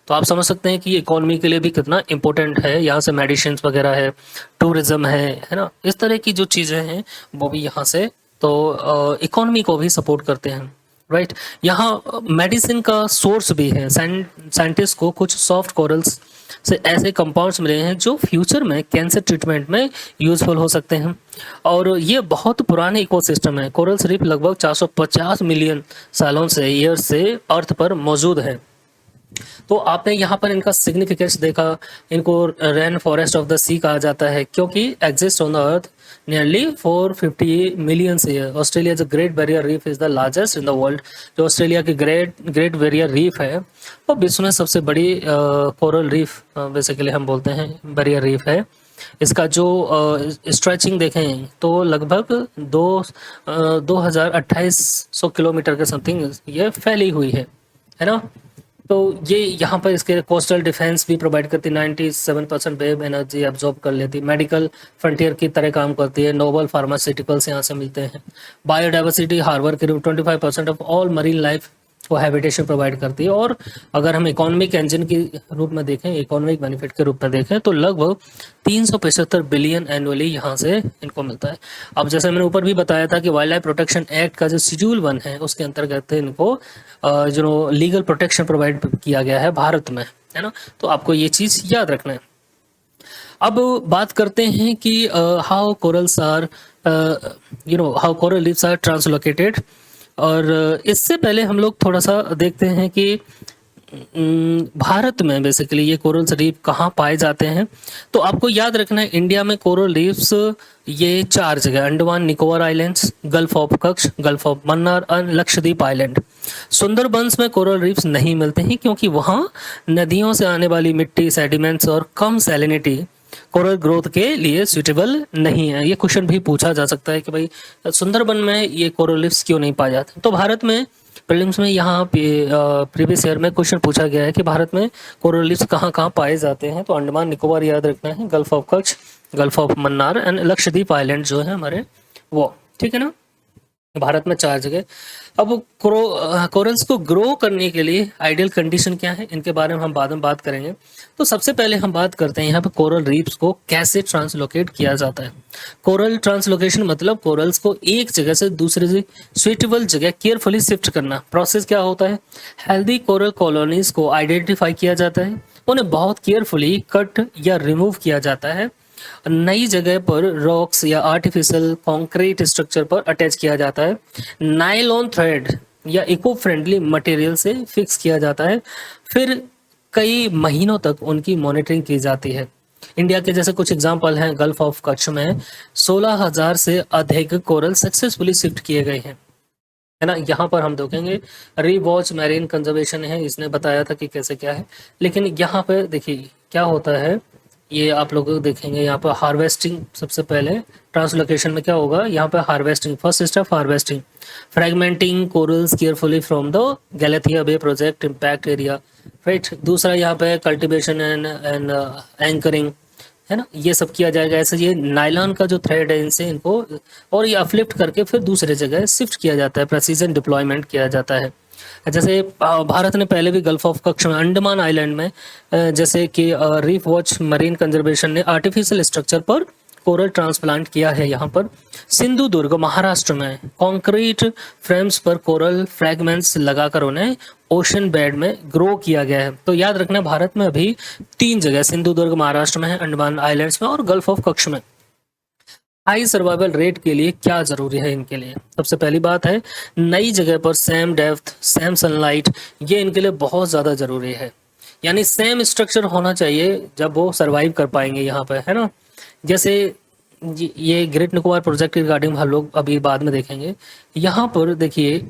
Speaker 1: तो आप समझ सकते हैं कि इकोनॉमी के लिए भी कितना इंपॉर्टेंट है। यहाँ से मेडिसिन वगैरह है, टूरिज्म है ना, इस तरह की जो चीज़ें हैं वो भी यहाँ से तो इकोनॉमी को भी सपोर्ट करते हैं, राइट। यहाँ मेडिसिन का सोर्स भी है। साइंटिस्ट को कुछ सॉफ्ट कोरल्स से ऐसे कंपाउंड्स मिले हैं जो फ्यूचर में कैंसर ट्रीटमेंट में यूजफुल हो सकते हैं। और ये बहुत पुराने इकोसिस्टम है। कोरल्स रीफ लगभग 450 मिलियन सालों से, ईयर से अर्थ पर मौजूद है। तो आपने यहाँ पर इनका सिग्निफिकेंस देखा। इनको rain forest of the sea कहा जाता है क्योंकि exist on the earth nearly 450 million year. Australia जो great barrier reef is the largest in the world. जो ऑस्ट्रेलिया की ग्रेट बैरियर रीफ है वो विश्व में सबसे बड़ी कोरल रीफ बेसिकली हम बोलते हैं बैरियर रीफ है। इसका जो स्ट्रेचिंग देखें तो लगभग 2800 किलोमीटर के समथिंग ये फैली हुई है ना। तो ये यहाँ पर इसके कोस्टल डिफेंस भी प्रोवाइड करती है। 97% वेव एनर्जी एब्जॉर्ब कर लेती है। मेडिकल फ्रंटियर की तरह काम करती है। नोबल फार्मास्यूटिकल्स यहाँ से मिलते हैं। बायोडाइवर्सिटी हार्बर के रूप 25% ऑफ ऑल मरीन लाइफ वो हैबिटेशन प्रोवाइड करती है। और अगर हम इकोनॉमिक इंजन के रूप में देखें, इकोनॉमिक बेनिफिट के रूप में देखें, तो लगभग 375 बिलियन एनुअली यहाँ से इनको मिलता है। अब जैसे मैंने ऊपर भी बताया था कि वाइल्ड लाइफ प्रोटेक्शन एक्ट का जो शेड्यूल 1 है उसके अंतर्गत इनको जो लीगल प्रोटेक्शन प्रोवाइड किया गया है भारत में, है ना। तो आपको ये चीज़ याद रखना है। अब बात करते हैं कि how corals are how coral reefs are translocated. और इससे पहले हम लोग थोड़ा सा देखते हैं कि भारत में बेसिकली ये कोरल रीफ कहाँ पाए जाते हैं। तो आपको याद रखना है, इंडिया में कोरल रीफ्स ये 4 जगह, Andaman Nicobar islands, gulf of Kutch, gulf of Mannar और लक्षद्वीप आइलैंड। सुंदरबंस में कोरल रीफ्स नहीं मिलते हैं क्योंकि वहाँ नदियों से आने वाली मिट्टी, सेडिमेंट्स और कम सैलिनिटी कोरल ग्रोथ के लिए सूटेबल नहीं है। ये क्वेश्चन भी पूछा जा सकता है कि भाई सुंदरबन में ये कोरल रीफ्स क्यों नहीं पाए जाते। तो भारत में प्रीलिम्स में यहाँ पे प्रीवियस ईयर में क्वेश्चन पूछा गया है कि भारत में कोरल रीफ्स कहाँ कहाँ पाए जाते हैं। तो अंडमान निकोबार याद रखना है, gulf of Kutch, gulf of Mannar and Lakshadweep island जो है हमारे वो, ठीक है ना। भारत में 4 जगह। अब कोरल्स को ग्रो करने के लिए आइडियल कंडीशन क्या है, इनके बारे में हम बाद में बात करेंगे। तो सबसे पहले हम बात करते हैं यहाँ पे कोरल रीफ्स को कैसे ट्रांसलोकेट किया जाता है। कोरल ट्रांसलोकेशन मतलब कोरल्स को एक जगह से दूसरे सुइटेबल जगह केयरफुली शिफ्ट करना। प्रोसेस क्या होता है, हेल्दी कोरल कॉलोनीज को आइडेंटिफाई किया जाता है, उन्हें बहुत केयरफुली कट या रिमूव किया जाता है, नई जगह पर रॉक्स या आर्टिफिशियल कंक्रीट स्ट्रक्चर पर अटैच किया जाता है, नायलॉन थ्रेड या इको फ्रेंडली मटेरियल से फिक्स किया जाता है, फिर कई महीनों तक उनकी मॉनिटरिंग की जाती है। इंडिया के जैसे कुछ एग्जांपल हैं, गल्फ ऑफ कच्छ में 16,000 से अधिक कोरल सक्सेसफुली शिफ्ट किए गए हैं, है ना। यहाँ पर हम देखेंगे रीवॉच मैरीन कंजर्वेशन है, इसने बताया था कि कैसे क्या है। लेकिन यहाँ पे देखिए क्या होता है, ये आप लोग देखेंगे यहाँ पर हार्वेस्टिंग। सबसे पहले ट्रांसलोकेशन में क्या होगा, यहाँ पे harvesting, first step harvesting, fragmenting corals carefully from the Galathea bay project impact area, right. दूसरा यहाँ पे कल्टीवेशन एंड एंकरिंग, है ना, ये सब किया जाएगा। ऐसे ये नायलॉन का जो थ्रेड है इनसे इनको और ये अपलिफ्ट करके फिर दूसरे जगह शिफ्ट किया जाता है, प्रेसिजन डिप्लॉयमेंट किया जाता है। जैसे भारत ने पहले भी गल्फ ऑफ कच्छ में, अंडमान आइलैंड में जैसे कि रीफ वॉच मरीन कंजर्वेशन ने आर्टिफिशियल स्ट्रक्चर पर कोरल ट्रांसप्लांट किया है। यहाँ पर सिंधुदुर्ग महाराष्ट्र में कंक्रीट फ्रेम्स पर कोरल फ्रैगमेंट्स लगाकर उन्हें ओशन बेड में ग्रो किया गया है। तो याद रखना भारत में अभी 3 जगह, सिंधुदुर्ग महाराष्ट्र में है, अंडमान आइलैंड्स में और गल्फ ऑफ कच्छ में। हाई सर्वाइवल रेट के लिए क्या जरूरी है इनके लिए, सबसे पहली बात है नई जगह पर सेम डेप्थ, सेम सनलाइट, ये इनके लिए बहुत ज़्यादा ज़रूरी है। यानी सेम स्ट्रक्चर होना चाहिए जब वो सरवाइव कर पाएंगे यहाँ पर, है ना। जैसे ये ग्रेट निकोबार प्रोजेक्ट के रिगार्डिंग हम लोग अभी बाद में देखेंगे। यहाँ पर देखिए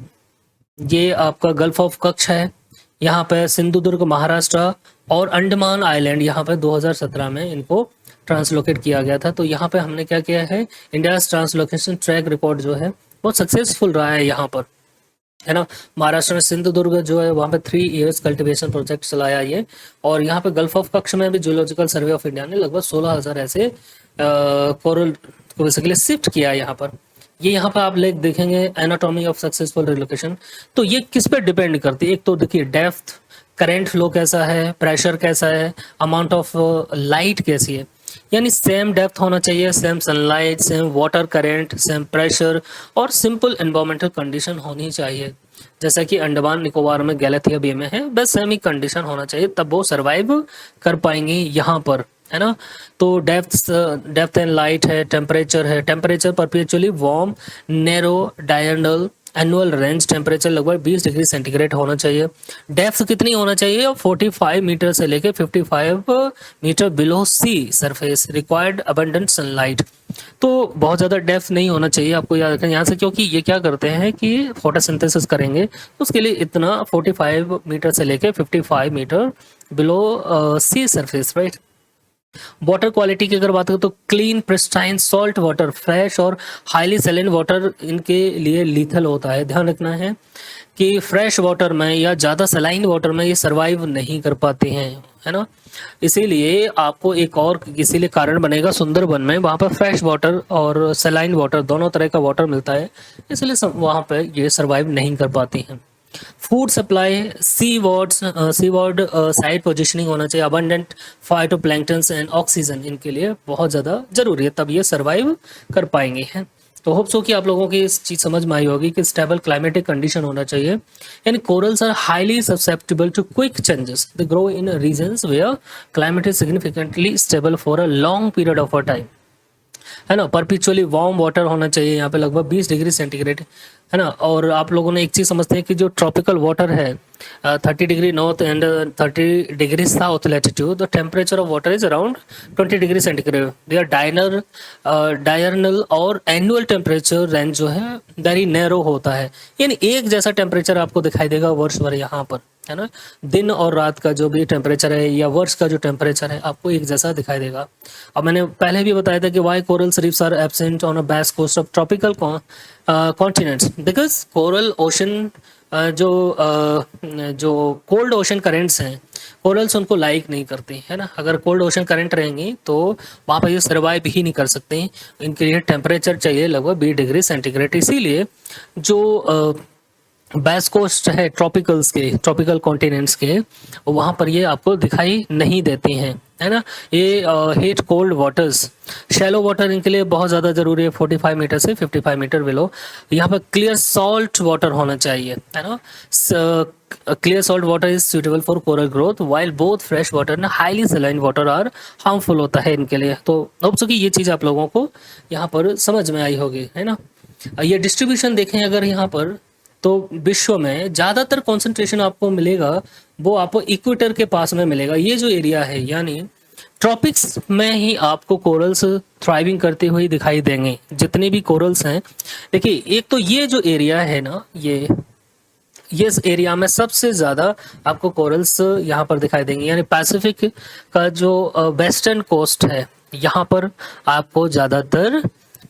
Speaker 1: ये आपका गल्फ ऑफ कच्छ है, यहाँ पे सिंधुदुर्ग महाराष्ट्र और अंडमान आइलैंड यहाँ पे 2017 में इनको ट्रांसलोकेट किया गया था। तो यहाँ पे हमने क्या किया है, इंडिया ट्रांसलोकेशन ट्रैक रिकॉर्ड जो है बहुत सक्सेसफुल रहा है यहाँ पर, है ना। महाराष्ट्र में सिंधुदुर्ग जो है वहाँ पे 3 इयर्स कल्टीवेशन प्रोजेक्ट चलाया ये। और यहाँ पे गल्फ ऑफ कच्छ में भी जियोलॉजिकल सर्वे ऑफ इंडिया ने लगभग 16,000 ऐसे कोरल को बेसिकली शिफ्ट किया है यहाँ पर। ये यहाँ पर आप लेख देखेंगे एनाटॉमी ऑफ सक्सेसफुल रिलोकेशन। तो ये किस पे डिपेंड करती है, एक तो देखिए डेप्थ, करंट फ्लो कैसा है, प्रेशर कैसा है, अमाउंट ऑफ लाइट कैसी है। यानी सेम डेप्थ होना चाहिए, same sunlight, same water current, same pressure और सिंपल एनवायरमेंटल कंडीशन होनी चाहिए। जैसा कि अंडमान निकोबार में गैलेथिया बे में है, बस सेम ही कंडीशन होना चाहिए, तब वो सरवाइव कर पाएंगे यहाँ पर, है ना। तो डेप्थ एंड लाइट है, टेम्परेचर है, temperature perpetually warm, narrow, diagonal, annual range temperature लगभग 20 डिग्री सेंटीग्रेड होना चाहिए। डेप्थ कितनी होना चाहिए, 45 मीटर से लेके 55 मीटर बिलो सी सरफेस, रिक्वायर्ड अबंडेंट सनलाइट। तो बहुत ज़्यादा डेप्थ नहीं होना चाहिए, आपको याद रखना यहाँ से, क्योंकि ये क्या करते हैं कि फोटोसिंथेसिस करेंगे, उसके लिए इतना 45 मीटर से लेके 55 मीटर बिलो सी सरफेस, राइट। वाटर क्वालिटी की अगर बात करें तो clean, pristine, salt water, fresh और हाईली सैलिन वाटर इनके लिए लीथल होता है। ध्यान रखना है कि फ्रेश वाटर में या ज़्यादा सलाइन वाटर में ये सरवाइव नहीं कर पाते हैं, है ना। इसीलिए आपको एक और इसीलिए कारण बनेगा, सुंदरबन में वहाँ पर फ्रेश वाटर और सलाइन वाटर दोनों तरह का वाटर मिलता है, इसलिए वहाँ पर ये सरवाइव नहीं कर पाती हैं। फूड सप्लाई, सी वर्ड साइड पोजिशनिंग होना चाहिए, अबंडेंट फाइटोप्लैंक्टन्स एंड ऑक्सीजन इनके लिए बहुत ज़्यादा जरूरी है, तब ये सर्वाइव कर पाएंगे हैं। तो होप सो कि आप लोगों की इस चीज़ समझ में आई होगी कि स्टेबल क्लाइमेटिक कंडीशन होना चाहिए। यानी corals are highly susceptible to quick changes, they grow in regions where climate is significantly stable for a long period of a time, है ना। परपिचुअली वार्म वाटर होना चाहिए, यहाँ पे लगभग 20 डिग्री सेंटीग्रेड, है ना। और आप लोगों ने एक चीज़ समझते हैं कि जो ट्रॉपिकल वाटर है 30 degree north and 30 degree south latitude, the temperature of water is around 20 degree centigrade. There diurnal और एनुअल टेम्परेचर रेंज जो है वेरी नैरो होता है, यानी एक जैसा टेम्परेचर आपको दिखाई देगा वर्ष भर यहाँ पर, है ना। दिन और रात का जो भी टेम्परेचर है या वर्ष का जो टेम्परेचर है आपको एक जैसा दिखाई देगा। अब मैंने पहले भी बताया था कि why corals reefs are absent on a west coast of tropical continents, because coral ocean जो कोल्ड ओशन करेंट्स हैं, कोरल्स उनको लाइक नहीं करते, है ना। अगर कोल्ड ओशन करंट रहेंगी तो वहाँ पर ये सर्वाइव ही नहीं कर सकते, इनके लिए टेम्परेचर चाहिए लगभग 20 डिग्री सेंटीग्रेड। इसीलिए जो वेस्ट कोस्ट है ट्रॉपिकल कॉन्टिनेंट्स के, वहाँ पर ये आपको दिखाई नहीं देते हैं, है ना। ये heat cold waters, shallow water इनके लिए बहुत ज़्यादा ज़रूरी है, 45 मीटर से 55 मीटर बिलो। यहाँ पर क्लियर सॉल्ट वाटर होना चाहिए, है ना। Clear salt water is suitable for coral growth, while both fresh water and highly saline water are harmful होता है इनके लिए। तो होप सो कि ये चीज़ आप लोगों को यहाँ पर समझ में आई होगी, है ना। ये डिस्ट्रीब्यूशन देखें अगर यहाँ पर, तो विश्व में ज़्यादातर कॉन्सेंट्रेशन आपको मिलेगा वो आपको इक्वेटर के पास में मिलेगा। ये जो एरिया है यानी ट्रॉपिक्स में ही आपको कोरल्स थ्राइविंग करते हुए दिखाई देंगे, जितने भी कोरल्स हैं। देखिए एक तो ये जो एरिया है ना, ये इस एरिया में सबसे ज़्यादा आपको कोरल्स यहाँ पर दिखाई देंगे, यानी पैसिफिक का जो वेस्टर्न कोस्ट है यहाँ पर आपको ज़्यादातर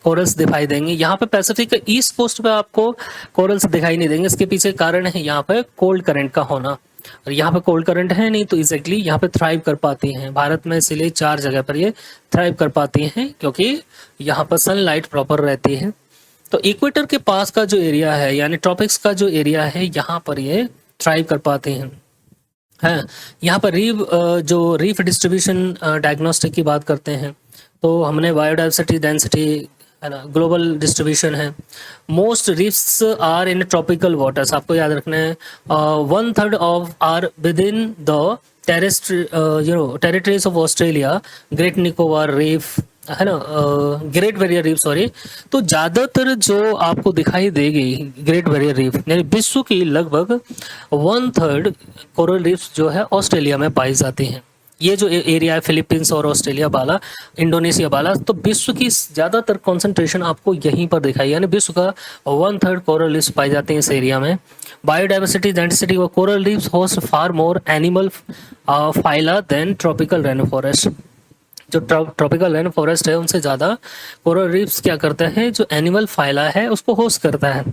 Speaker 1: कोरल्स दिखाई देंगे। यहाँ पे पैसिफिक के ईस्ट कोस्ट पे आपको कोरल्स दिखाई नहीं देंगे। इसके पीछे कारण है यहाँ पे कोल्ड करंट का होना, और यहाँ पे कोल्ड करंट है नहीं तो एग्जैक्टली यहाँ पे थ्राइव कर पाती हैं। भारत में इसीलिए 4 जगह पर ये थ्राइव कर पाती हैं क्योंकि यहाँ पर सनलाइट प्रॉपर रहती है। तो इक्वेटर के पास का जो एरिया है यानी ट्रॉपिक्स का जो एरिया है यहाँ पर ये थ्राइव कर पाते हैं। है यहाँ पर जो रीफ डिस्ट्रीब्यूशन डायग्नोस्टिक की बात करते हैं तो हमने बायोडाइवर्सिटी डेंसिटी, है ना, ग्लोबल डिस्ट्रीब्यूशन है। Most reefs are in tropical waters, आपको याद रखना है। 1/3 of are within the territories of Australia, great Nicobar reef, है ना, ग्रेट बैरियर रीफ, सॉरी। तो ज़्यादातर जो आपको दिखाई देगी ग्रेट बैरियर रीफ, यानी विश्व की लगभग 1/3 कोरल रीफ्स जो है ऑस्ट्रेलिया में पाई जाती हैं। ये जो एरिया है फिलीपींस और ऑस्ट्रेलिया वाला, इंडोनेशिया वाला, तो विश्व की ज़्यादातर कंसंट्रेशन आपको यहीं पर दिखाई, यानी विश्व का 1/3 कोरल रीफ्स पाई जाते हैं इस एरिया में। Biodiversity density of coral reefs host far more animal phyla than tropical rain forest. जो ट्रॉपिकल रेन फॉरेस्ट है उनसे ज़्यादा कोरल रीफ्स क्या करता है, जो एनिमल फाइला है उसको होस्ट करता है।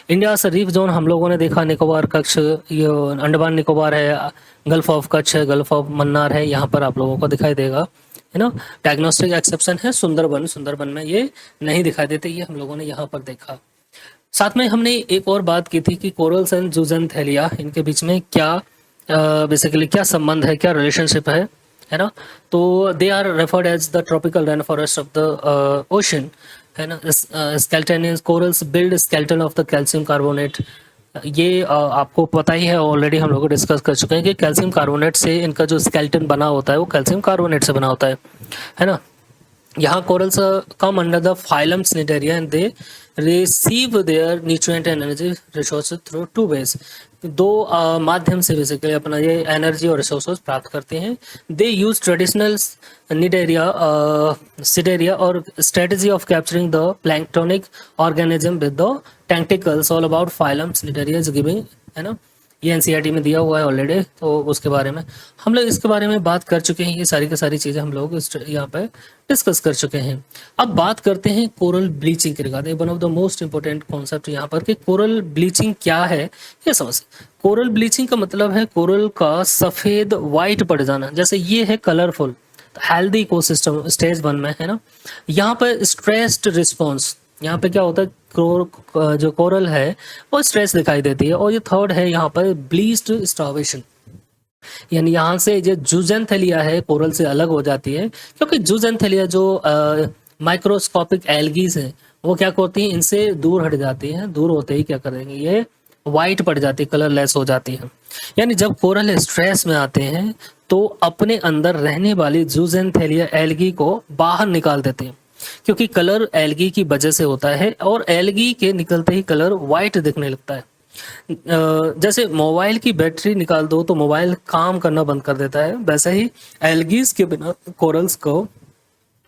Speaker 1: इंडिया से रीफ जोन हम लोगों ने देखा, निकोबार कच्छ, ये अंडमान निकोबार है, गल्फ ऑफ कच्छ है, गल्फ ऑफ मन्नार है, यहाँ पर आप लोगों को दिखाई देगा, है ना। डायग्नोस्टिक एक्सेप्शन है सुंदरबन में ये नहीं दिखाई देते, ये हम लोगों ने यहाँ पर देखा। साथ में हमने एक और बात की थी कि कोरल्स एंड ज़ूजेंथेलिया, इनके बीच में क्या बेसिकली क्या संबंध है, क्या रिलेशनशिप है ना। तो they are referred as the tropical rain forest of the ocean, है ना। Skeleton corals build skeleton of the calcium carbonate. ये आपको पता ही है, ऑलरेडी हम लोग डिस्कस कर चुके हैं कि कैल्शियम कार्बोनेट से इनका जो स्केल्टन बना होता है वो कैल्शियम कार्बोनेट से बना होता है ना। यहाँ corals come under the phylum Cnidaria and they receive their nutrient and energy resources through 2 ways. 2 माध्यम से बेसिकली अपना ये एनर्जी और रिसोर्सेज प्राप्त करते हैं। दे यूज ट्रेडिशनल Cnidaria और strategy of capturing the planktonic organism with the tentacles all about phylum Cnidaria is giving, है ना। ये एनसीईआरटी में दिया हुआ है ऑलरेडी, तो उसके बारे में हम लोग इसके बारे में बात कर चुके हैं। ये सारी की सारी चीज़ें हम लोग यहाँ पे डिस्कस कर चुके हैं। अब बात करते हैं कोरल ब्लीचिंग के regarding. One of the most important concept यहाँ पर कि कोरल ब्लीचिंग क्या है ये समझ। कोरल ब्लीचिंग का मतलब है कोरल का सफ़ेद वाइट पड़ जाना। जैसे ये है कलरफुल, हेल्दी इकोसिस्टम स्टेज 1 में, है ना। यहाँ पर स्ट्रेस्ड रिस्पॉन्स, यहाँ पे क्या होता है जो कोरल है वो स्ट्रेस दिखाई देती है। और ये थर्ड है यहाँ पर ब्लीच्ड स्टार्वेशन, यानी यहाँ से जो जूजेंथेलिया है कोरल से अलग हो जाती है, क्योंकि जूजेंथेलिया जो माइक्रोस्कोपिक एल्गीज है वो क्या होती हैं, इनसे दूर हट जाती हैं। दूर होते ही क्या करेंगे, ये वाइट पड़ जाती है, कलरलेस हो जाती है। यानी जब कोरल स्ट्रेस में आते हैं तो अपने अंदर रहने वाली जूजेंथेलिया एल्गी को बाहर निकाल देते हैं, क्योंकि कलर एल्गी की वजह से होता है और एल्गी के निकलते ही कलर वाइट दिखने लगता है। जैसे मोबाइल की बैटरी निकाल दो तो मोबाइल काम करना बंद कर देता है, वैसे ही एल्गीज के बिना कोरल्स को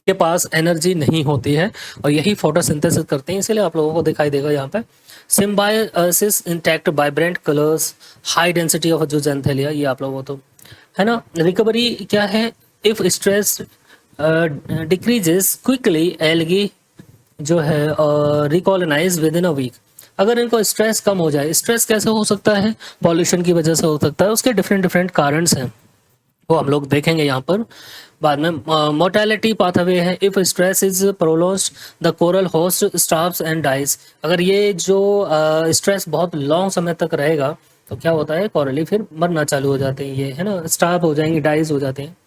Speaker 1: के पास एनर्जी नहीं होती है और यही फोटोसिंथेसिस करते हैं। इसलिए आप लोगों को दिखाई देगा यहाँ पे symbiosis, intact vibrant colours, high density of zooxanthellae, ये आप लोगों को तो है ना। रिकवरी क्या है, if stress decreases quickly algae जो है रिकॉलोनाइज विद इन अ वीक। अगर इनको स्ट्रेस कम हो जाए, स्ट्रेस कैसे हो सकता है, पॉल्यूशन की वजह से हो सकता है, उसके डिफरेंट डिफरेंट कारणस हैं, वो हम लोग देखेंगे यहाँ पर बाद में। मोर्टेलिटी पाथवे है, if stress is prolonged the coral host starves and dies. अगर ये जो स्ट्रेस बहुत लॉन्ग समय तक रहेगा तो क्या होता है, कोरली फिर मरना चालू हो जाते हैं, ये है ना, स्टार्व हो जाएंगे, डाइज हो जाते हैं।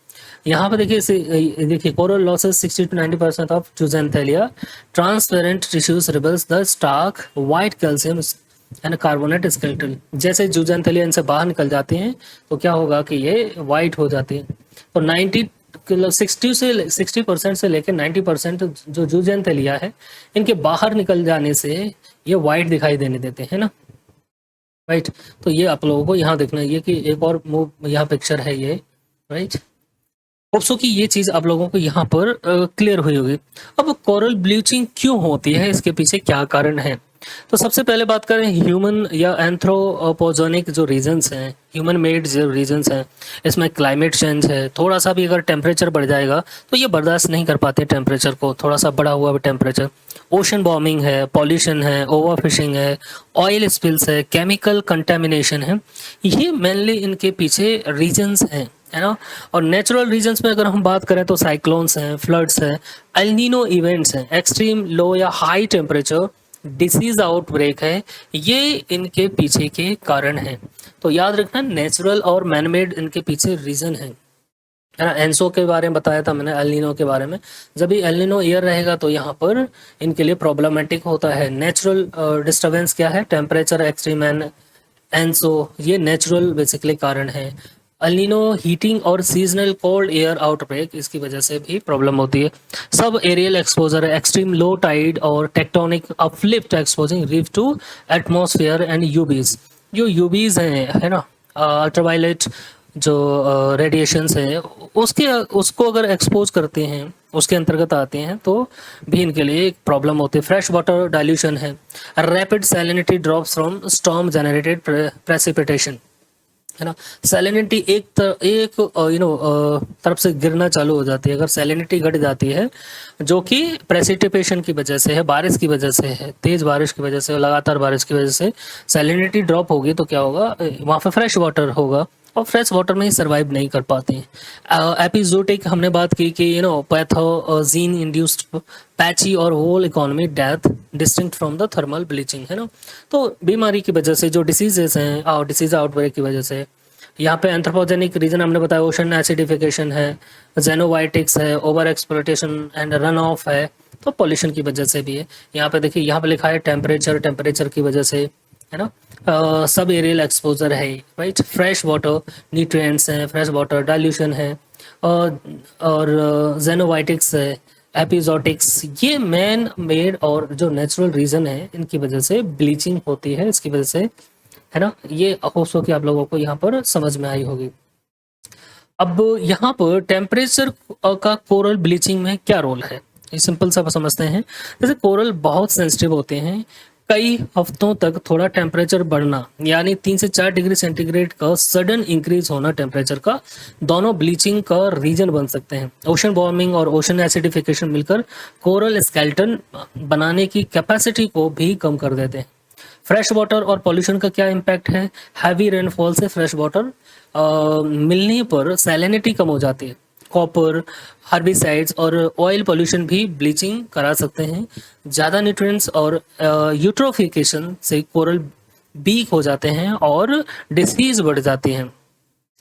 Speaker 1: यहाँ पे देखिए coral losses 60 to 90% of zooxanthellae, transparent tissues reveals the stark white calcium and carbonate skeletal. जैसे जूजेंथेलिया इनसे बाहर निकल जाते हैं तो क्या होगा कि ये वाइट हो जाती है। तो 60% से लेकर 90% जो जूजेंथेलिया है इनके बाहर निकल जाने से ये वाइट दिखाई देने देते हैं ना, राइट। तो ये आप लोगों को यहाँ देखना है, ये कि एक और यहाँ पिक्चर है ये, राइट। होप्सो की ये चीज आप लोगों को यहाँ पर क्लियर हुई होगी। अब कोरल ब्लीचिंग क्यों होती है, इसके पीछे क्या कारण है। तो सबसे पहले बात करें ह्यूमन या एंथ्रोपोजेनिक जो रीजंस हैं, ह्यूमन मेड जो रीजंस हैं, इसमें क्लाइमेट चेंज है। थोड़ा सा भी अगर टेम्परेचर बढ़ जाएगा तो ये बर्दाश्त नहीं कर पाते टेम्परेचर को, थोड़ा सा बढ़ा हुआ टेम्परेचर। ओशन वार्मिंग है, पॉल्यूशन है, ओवर फिशिंग है, ऑयल स्पिल्स है, केमिकल कंटेमिनेशन है, ये मेनली इनके पीछे रीजंस हैं, है ना। और नेचुरल रीजंस में अगर हम बात करें तो साइक्लोन्स हैं, फ्लड्स हैं, एल्निनो इवेंट्स हैं, एक्सट्रीम लो या हाई टेम्परेचर, डिसीज आउटब्रेक है, ये इनके पीछे के कारण हैं। तो याद रखना नेचुरल और मैनमेड इनके पीछे रीजन है ना। एनसो के बारे में बताया था मैंने, एल्निनो के बारे में। जब भी एल्निनो ईयर रहेगा तो यहाँ पर इनके लिए प्रॉब्लमेटिक होता है। नेचुरल डिस्टर्बेंस क्या है, टेम्परेचर एक्सट्रीम एंड एनसो, ये नेचुरल बेसिकली कारण है। अलिनो हीटिंग और सीजनल कोल्ड एयर आउटब्रेक, इसकी वजह से भी प्रॉब्लम होती है। सब एरियल एक्सपोजर है, एक्सट्रीम लो टाइड और tectonic uplift exposing reef to atmosphere and UVBs. जो यूबीज हैं, है ना, अल्ट्रावायलेट जो रेडिएशंस हैं, उसको अगर एक्सपोज करते हैं, उसके अंतर्गत आते हैं तो भी इनके लिए एक प्रॉब्लम होती है। फ्रेश वाटर डाइल्यूशन है, rapid salinity drops from storm generated precipitation, है ना। सैलिनिटी एक तरफ से गिरना चालू हो जाती है। अगर सैलिनिटी घट जाती है जो कि प्रेसिपिटेशन की वजह से है, बारिश की वजह से है, तेज बारिश की वजह से, लगातार बारिश की वजह से सैलिनिटी ड्रॉप होगी तो क्या होगा, वहाँ पे फ्रेश वाटर होगा और फ्रेश वाटर में ही सर्वाइव नहीं कर पाते हैं। एपिजोटिक हमने बात की कि पैथोजीन इंड्यूस्ड पैची और whole economy death distinct from the thermal bleaching, है ना। तो बीमारी की वजह से जो डिसीजेस हैं और डिसीज आउटब्रेक की वजह से, यहाँ पे एंथ्रोपोजेनिक रीजन हमने बताया, ओशन एसिडिफिकेशन है, जेनोवाइटिक्स है, over exploitation and run of है, तो पॉल्यूशन की वजह से भी है। यहाँ पे देखिए, यहाँ पे लिखा है टेम्परेचर की वजह से, है ना। सब एरियल एक्सपोजर है, राइट। फ्रेश वाटर न्यूट्रिएंट्स हैं, फ्रेश वाटर डाइल्यूशन है, और जेनोवाइटिक्स है, एपिजोटिक्स, ये मैन मेड और जो नेचुरल रीजन है, इनकी वजह से ब्लीचिंग होती है, इसकी वजह से, है ना। ये होप्स हो कि आप लोगों को यहाँ पर समझ में आई होगी। अब यहाँ पर टेम्परेचर का कोरल ब्लीचिंग में क्या रोल है, ये सिंपल सा समझते हैं। जैसे कोरल बहुत सेंसिटिव होते हैं, कई हफ्तों तक थोड़ा टेम्परेचर बढ़ना, यानी 3 से 4 डिग्री सेंटीग्रेड का सडन इंक्रीज होना टेम्परेचर का, दोनों ब्लीचिंग का रीजन बन सकते हैं। ओशन वार्मिंग और ओशन एसिडिफिकेशन मिलकर कोरल स्केलेटन बनाने की कैपेसिटी को भी कम कर देते हैं। फ्रेश वाटर और पॉल्यूशन का क्या इम्पैक्ट है, हैवी रेनफॉल से फ्रेश वाटर मिलने पर सैलिनिटी कम हो जाती है, कॉपर, हर्बिसाइड्स और ऑयल पोल्यूशन भी ब्लीचिंग करा सकते हैं। ज़्यादा न्यूट्रिएंट्स और यूट्रोफिकेशन से कोरल वीक हो जाते हैं और डिसीज बढ़ जाती हैं।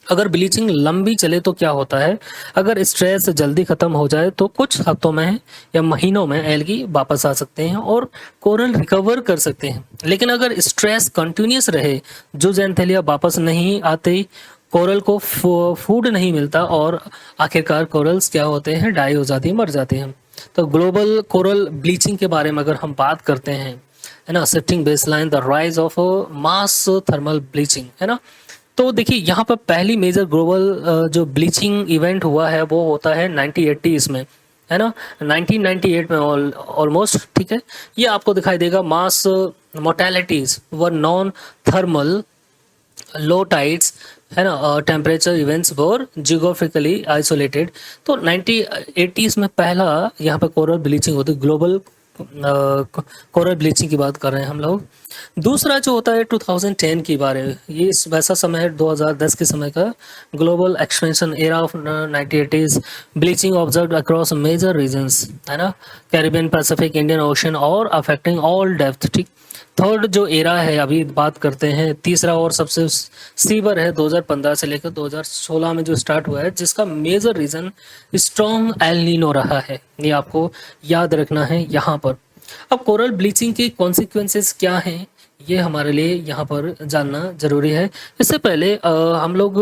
Speaker 1: अगर ब्लीचिंग लंबी चले तो क्या होता है, अगर स्ट्रेस जल्दी खत्म हो जाए तो कुछ हफ्तों में या महीनों में एल्गी वापस आ सकते हैं और कोरल रिकवर कर सकते हैं। लेकिन अगर स्ट्रेस कंटिन्यूस रहे, जो ज़ैंथेलिया वापस नहीं आते, कोरल को फूड नहीं मिलता और आखिरकार कोरल्स क्या होते हैं, डाई हो जाती है, मर जाते हैं। तो ग्लोबल कोरल ब्लीचिंग के बारे में अगर हम बात करते हैं, है ना, shifting baseline, the rise of mass thermal bleaching, है ना। तो देखिए यहाँ पर पहली मेजर ग्लोबल जो ब्लीचिंग इवेंट हुआ है वो होता है 1980s में, है ना, 1998 में ऑलमोस्ट, ठीक है। ये आपको दिखाई देगा, मास mortalities were non thermal low tides, है ना, टेम्परेचर इवेंट्स वर जियोग्राफिकली आइसोलेटेड। तो 1980s में पहला यहाँ पे कोरल ब्लीचिंग होती है, ग्लोबल कोरल ब्लीचिंग की बात कर रहे हैं हम लोग। दूसरा जो होता है 2010 की बारे में, ये वैसा समय है 2010 के समय का, global expansion era of 1980s, bleaching observed across major regions, है ना, कैरिबियन, पैसिफिक, इंडियन ओशन और अफेक्टिंग ऑल डेप्थ, ठीक। थर्ड जो एरा है अभी बात करते हैं, तीसरा और सबसे सीवर है 2015 से लेकर 2016 में जो स्टार्ट हुआ है, जिसका major reason strong El Nino रहा है। ये आपको याद रखना है यहाँ पर। अब कोरल ब्लीचिंग के कॉन्सिक्वेंसेस क्या हैं, ये हमारे लिए यहाँ पर जानना जरूरी है। इससे पहले हम लोग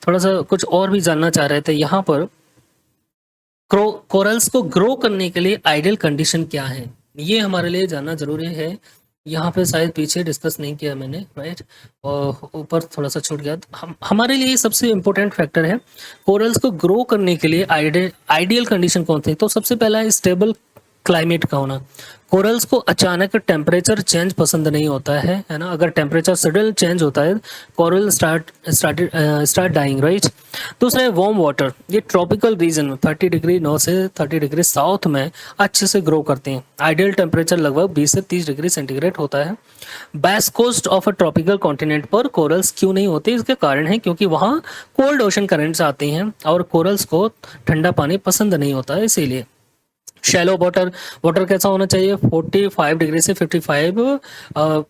Speaker 1: थोड़ा सा कुछ और भी जानना चाह रहे थे यहाँ पर। कोरल्स को ग्रो करने के लिए आइडियल कंडीशन क्या है, ये हमारे लिए जानना जरूरी है। यहाँ पे शायद पीछे डिस्कस नहीं किया मैंने, राइट, और ऊपर थोड़ा सा छूट गया। हमारे लिए सबसे इम्पोर्टेंट फैक्टर है कोरल्स को ग्रो करने के लिए आइडियल कंडीशन कौन सी। तो सबसे पहला है स्टेबल क्लाइमेट का होना। कोरल्स को अचानक टेम्परेचर चेंज पसंद नहीं होता है ना। अगर टेम्परेचर सडन चेंज होता है, कोरल स्टार्ट डाइंग, राइट। दूसरा है वार्म वाटर। ये ट्रॉपिकल रीजन में 30 डिग्री नॉर्थ से 30 डिग्री साउथ में अच्छे से ग्रो करते हैं। आइडियल टेम्परेचर लगभग 20 से 30 डिग्री सेंटीग्रेड होता है। West coast of a tropical continent पर कोरल्स क्यों नहीं होते, इसके कारण है क्योंकि वहाँ कोल्ड ओशन करंट्स आते हैं और कोरल्स को ठंडा पानी पसंद नहीं होता है, इसीलिए। शैलो वाटर कैसा होना चाहिए, 45 डिग्री से 55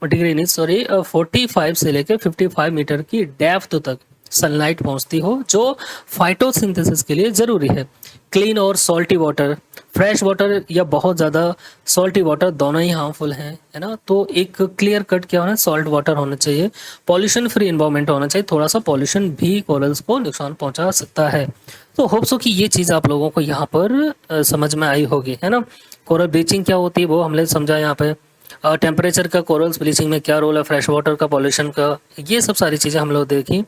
Speaker 1: डिग्री नहीं, सॉरी, 45 से लेकर 55 मीटर की डेप्थ तक सनलाइट पहुंचती हो, जो फाइटोसिंथेसिस के लिए जरूरी है। क्लीन और सॉल्टी वाटर, फ्रेश वाटर या बहुत ज़्यादा सॉल्टी वाटर दोनों ही हार्मफुल हैं, है ना। तो एक क्लियर कट क्या होना, सॉल्ट वाटर होना चाहिए। पॉल्यूशन फ्री एनवायरनमेंट होना चाहिए। थोड़ा सा पॉल्यूशन भी कोरल्स को नुकसान पहुंचा सकता है। तो होप सो कि ये चीज़ आप लोगों को यहाँ पर समझ में आई होगी, है ना। कोरल ब्लीचिंग क्या होती है वो हमने समझा यहाँ पे। टेम्परेचर का कोरल्स ब्लीचिंग में क्या रोल है, फ्रेश वाटर का, पॉल्यूशन का, ये सब सारी चीज़ें हम लोग देखी।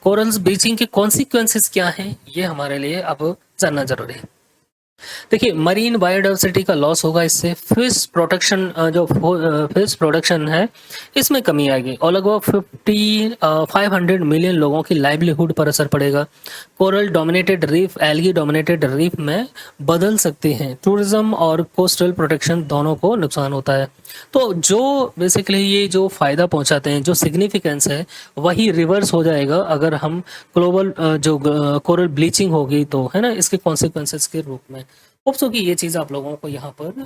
Speaker 1: कोरल्स ब्लीचिंग के कॉन्सिक्वेंसेस क्या हैं, ये हमारे लिए अब जानना जरूरी है। देखिए, मरीन बायोडाइवर्सिटी का लॉस होगा, इससे फिश प्रोटेक्शन, जो फिश प्रोडक्शन है, इसमें कमी आएगी और लगभग 500 मिलियन लोगों की लाइवलीहुड पर असर पड़ेगा। Coral dominated reef algae dominated reef में बदल सकते हैं। टूरिज्म और कोस्टल प्रोटेक्शन दोनों को नुकसान होता है। तो जो बेसिकली ये जो फ़ायदा पहुंचाते हैं, जो सिग्निफिकेंस है, वही रिवर्स हो जाएगा अगर हम ग्लोबल जो कोरल ब्लीचिंग होगी तो, है ना, इसके कॉन्सिक्वेंसेस के रूप में। होप सो कि ये चीज़ आप लोगों को यहाँ पर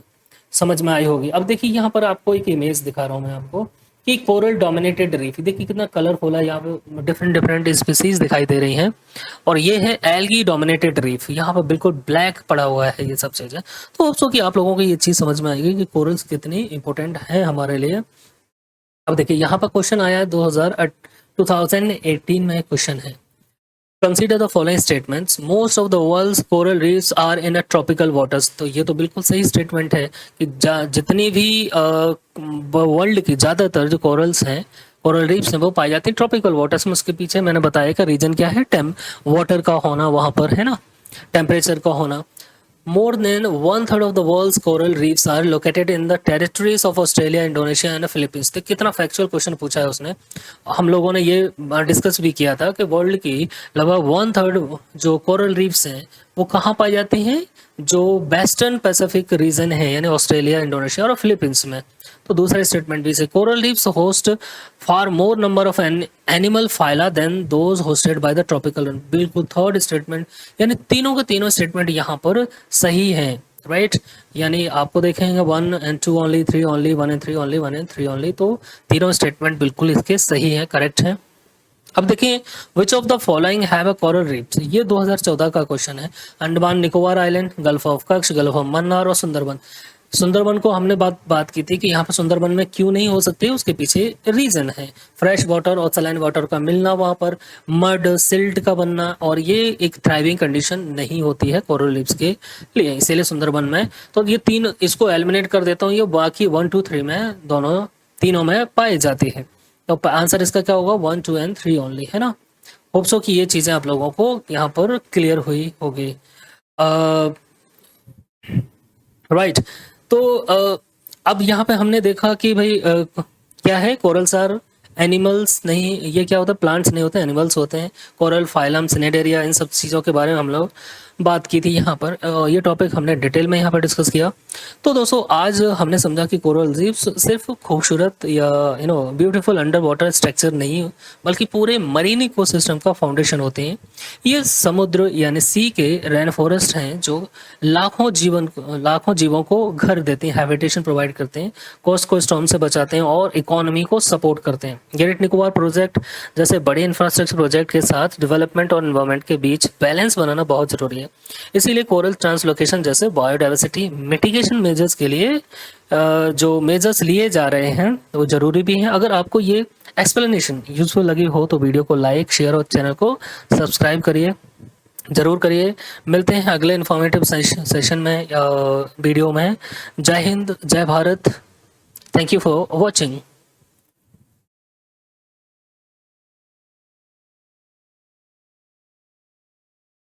Speaker 1: समझ में आई होगी। अब देखिए यहाँ पर आपको एक इमेज दिखा रहा हूँ मैं आपको कि कोरल डोमिनेटेड रीफ, देखिए कितना कलरफुल है, यहाँ पे डिफरेंट स्पीसीज दिखाई दे रही हैं। और ये है एल्गी डोमिनेटेड रीफ, यहाँ पर बिल्कुल ब्लैक पड़ा हुआ है ये सब चीज़ें। तो होप सो कि आप लोगों को ये चीज़ समझ में आएगी कि कोरल्स कितनी इंपॉर्टेंट है हमारे लिए। अब देखिए यहाँ पर क्वेश्चन आया है 2018 में क्वेश्चन है। Consider the following statements, most of the world's coral reefs are in a tropical waters. तो ये तो बिल्कुल सही स्टेटमेंट है कि जितनी भी वर्ल्ड की ज़्यादातर जो कोरल्स हैं, कोरल रीफ्स हैं, वो पाई जाती हैं ट्रॉपिकल वाटर्स में। उसके पीछे मैंने बताया कि रीजन क्या है, वाटर का होना वहाँ पर, है ना, टेम्परेचर का होना। More than 1/3 of the world's coral reefs are located in the territories of Australia, Indonesia and Philippines। तो कितना फैक्चुअल क्वेश्चन पूछा है उसने। हम लोगों ने ये डिस्कस भी किया था कि वर्ल्ड की लगभग 1/3 जो कोरल रीफ्स हैं वो कहाँ पाई जाती हैं, जो वेस्टर्न पैसिफिक रीजन है यानी ऑस्ट्रेलिया, इंडोनेशिया और फिलीपींस में। तो दूसरा स्टेटमेंट भी से coral reefs host far more number of animal phyla than those hosted by the tropical. बिल्कुल थर्ड स्टेटमेंट, यानी तीनों के तीनों स्टेटमेंट यहाँ पर सही हैं, राइट। यानी आपको देखेंगे 1 and 2 only, 3 only, 1 and 3 only, 1 and 3 only, तो तीनों स्टेटमेंट बिल्कुल इसके सही है, करेक्ट है। अब देखिए which of the following have a coral reefs, ये 2014 का क्वेश्चन है। Andaman Nicobar island, gulf of Kutch, gulf of Mannar और सुंदरबन। सुंदरबन को हमने बात की थी कि यहाँ पर सुंदरबन में क्यों नहीं हो सकते, उसके पीछे रीजन है फ्रेश वाटर और सलाइन वाटर का मिलना, वहाँ पर मड सिल्ट का बनना, और ये एक थ्राइविंग कंडीशन नहीं होती है कोरल रीफ्स के लिए, इसीलिए सुंदरबन में। तो ये तीन, इसको एलिमिनेट कर देता हूँ, ये बाकी 1 2 3 में दोनों तीनों में पाई जाती है। तो आंसर इसका क्या होगा, 1 2 and 3 ओनली, है ना। होप सो कि ये चीजें आप लोगों को यहाँ पर क्लियर हुई होगी, राइट। तो अब यहाँ पे हमने देखा कि भाई क्या है, कोरल्स आर एनिमल्स नहीं, ये क्या होता है, प्लांट्स नहीं होते, एनिमल्स होते हैं। कोरल फाइलम, सिनेडेरिया, इन सब चीज़ों के बारे में हम लोग बात की थी यहाँ पर। ये टॉपिक हमने डिटेल में यहाँ पर डिस्कस किया। तो दोस्तों आज हमने समझा कि कोरल रीफ्स सिर्फ खूबसूरत या ब्यूटीफुल अंडर वाटर स्ट्रक्चर नहीं, बल्कि पूरे मरीन इकोसिस्टम का फाउंडेशन होते हैं। ये समुद्र यानी सी के रेन फॉरेस्ट हैं जो लाखों जीवों को घर देते हैं, हैबिटेशन प्रोवाइड करते हैं, कोस्ट को स्टॉर्म से बचाते हैं और इकोनॉमी को सपोर्ट करते हैं। ग्रेट निकोबार प्रोजेक्ट जैसे बड़े इंफ्रास्ट्रक्चर प्रोजेक्ट के साथ डेवलपमेंट और एनवायरनमेंट के बीच बैलेंस बनाना बहुत जरूरी है। इसीलिए कोरल ट्रांसलोकेशन जैसे बायोडाइवर्सिटी मिटिगेशन मेजर्स के लिए जो मेजर्स लिए जा रहे हैं वो जरूरी भी हैं। अगर आपको ये एक्सप्लेनेशन यूजफुल लगी हो तो वीडियो को लाइक, शेयर और चैनल को सब्सक्राइब करिए, जरूर करिए। मिलते हैं अगले इन्फॉर्मेटिव सेशन में, वीडियो में। जय हिंद, जय Bharat, thank you for watching.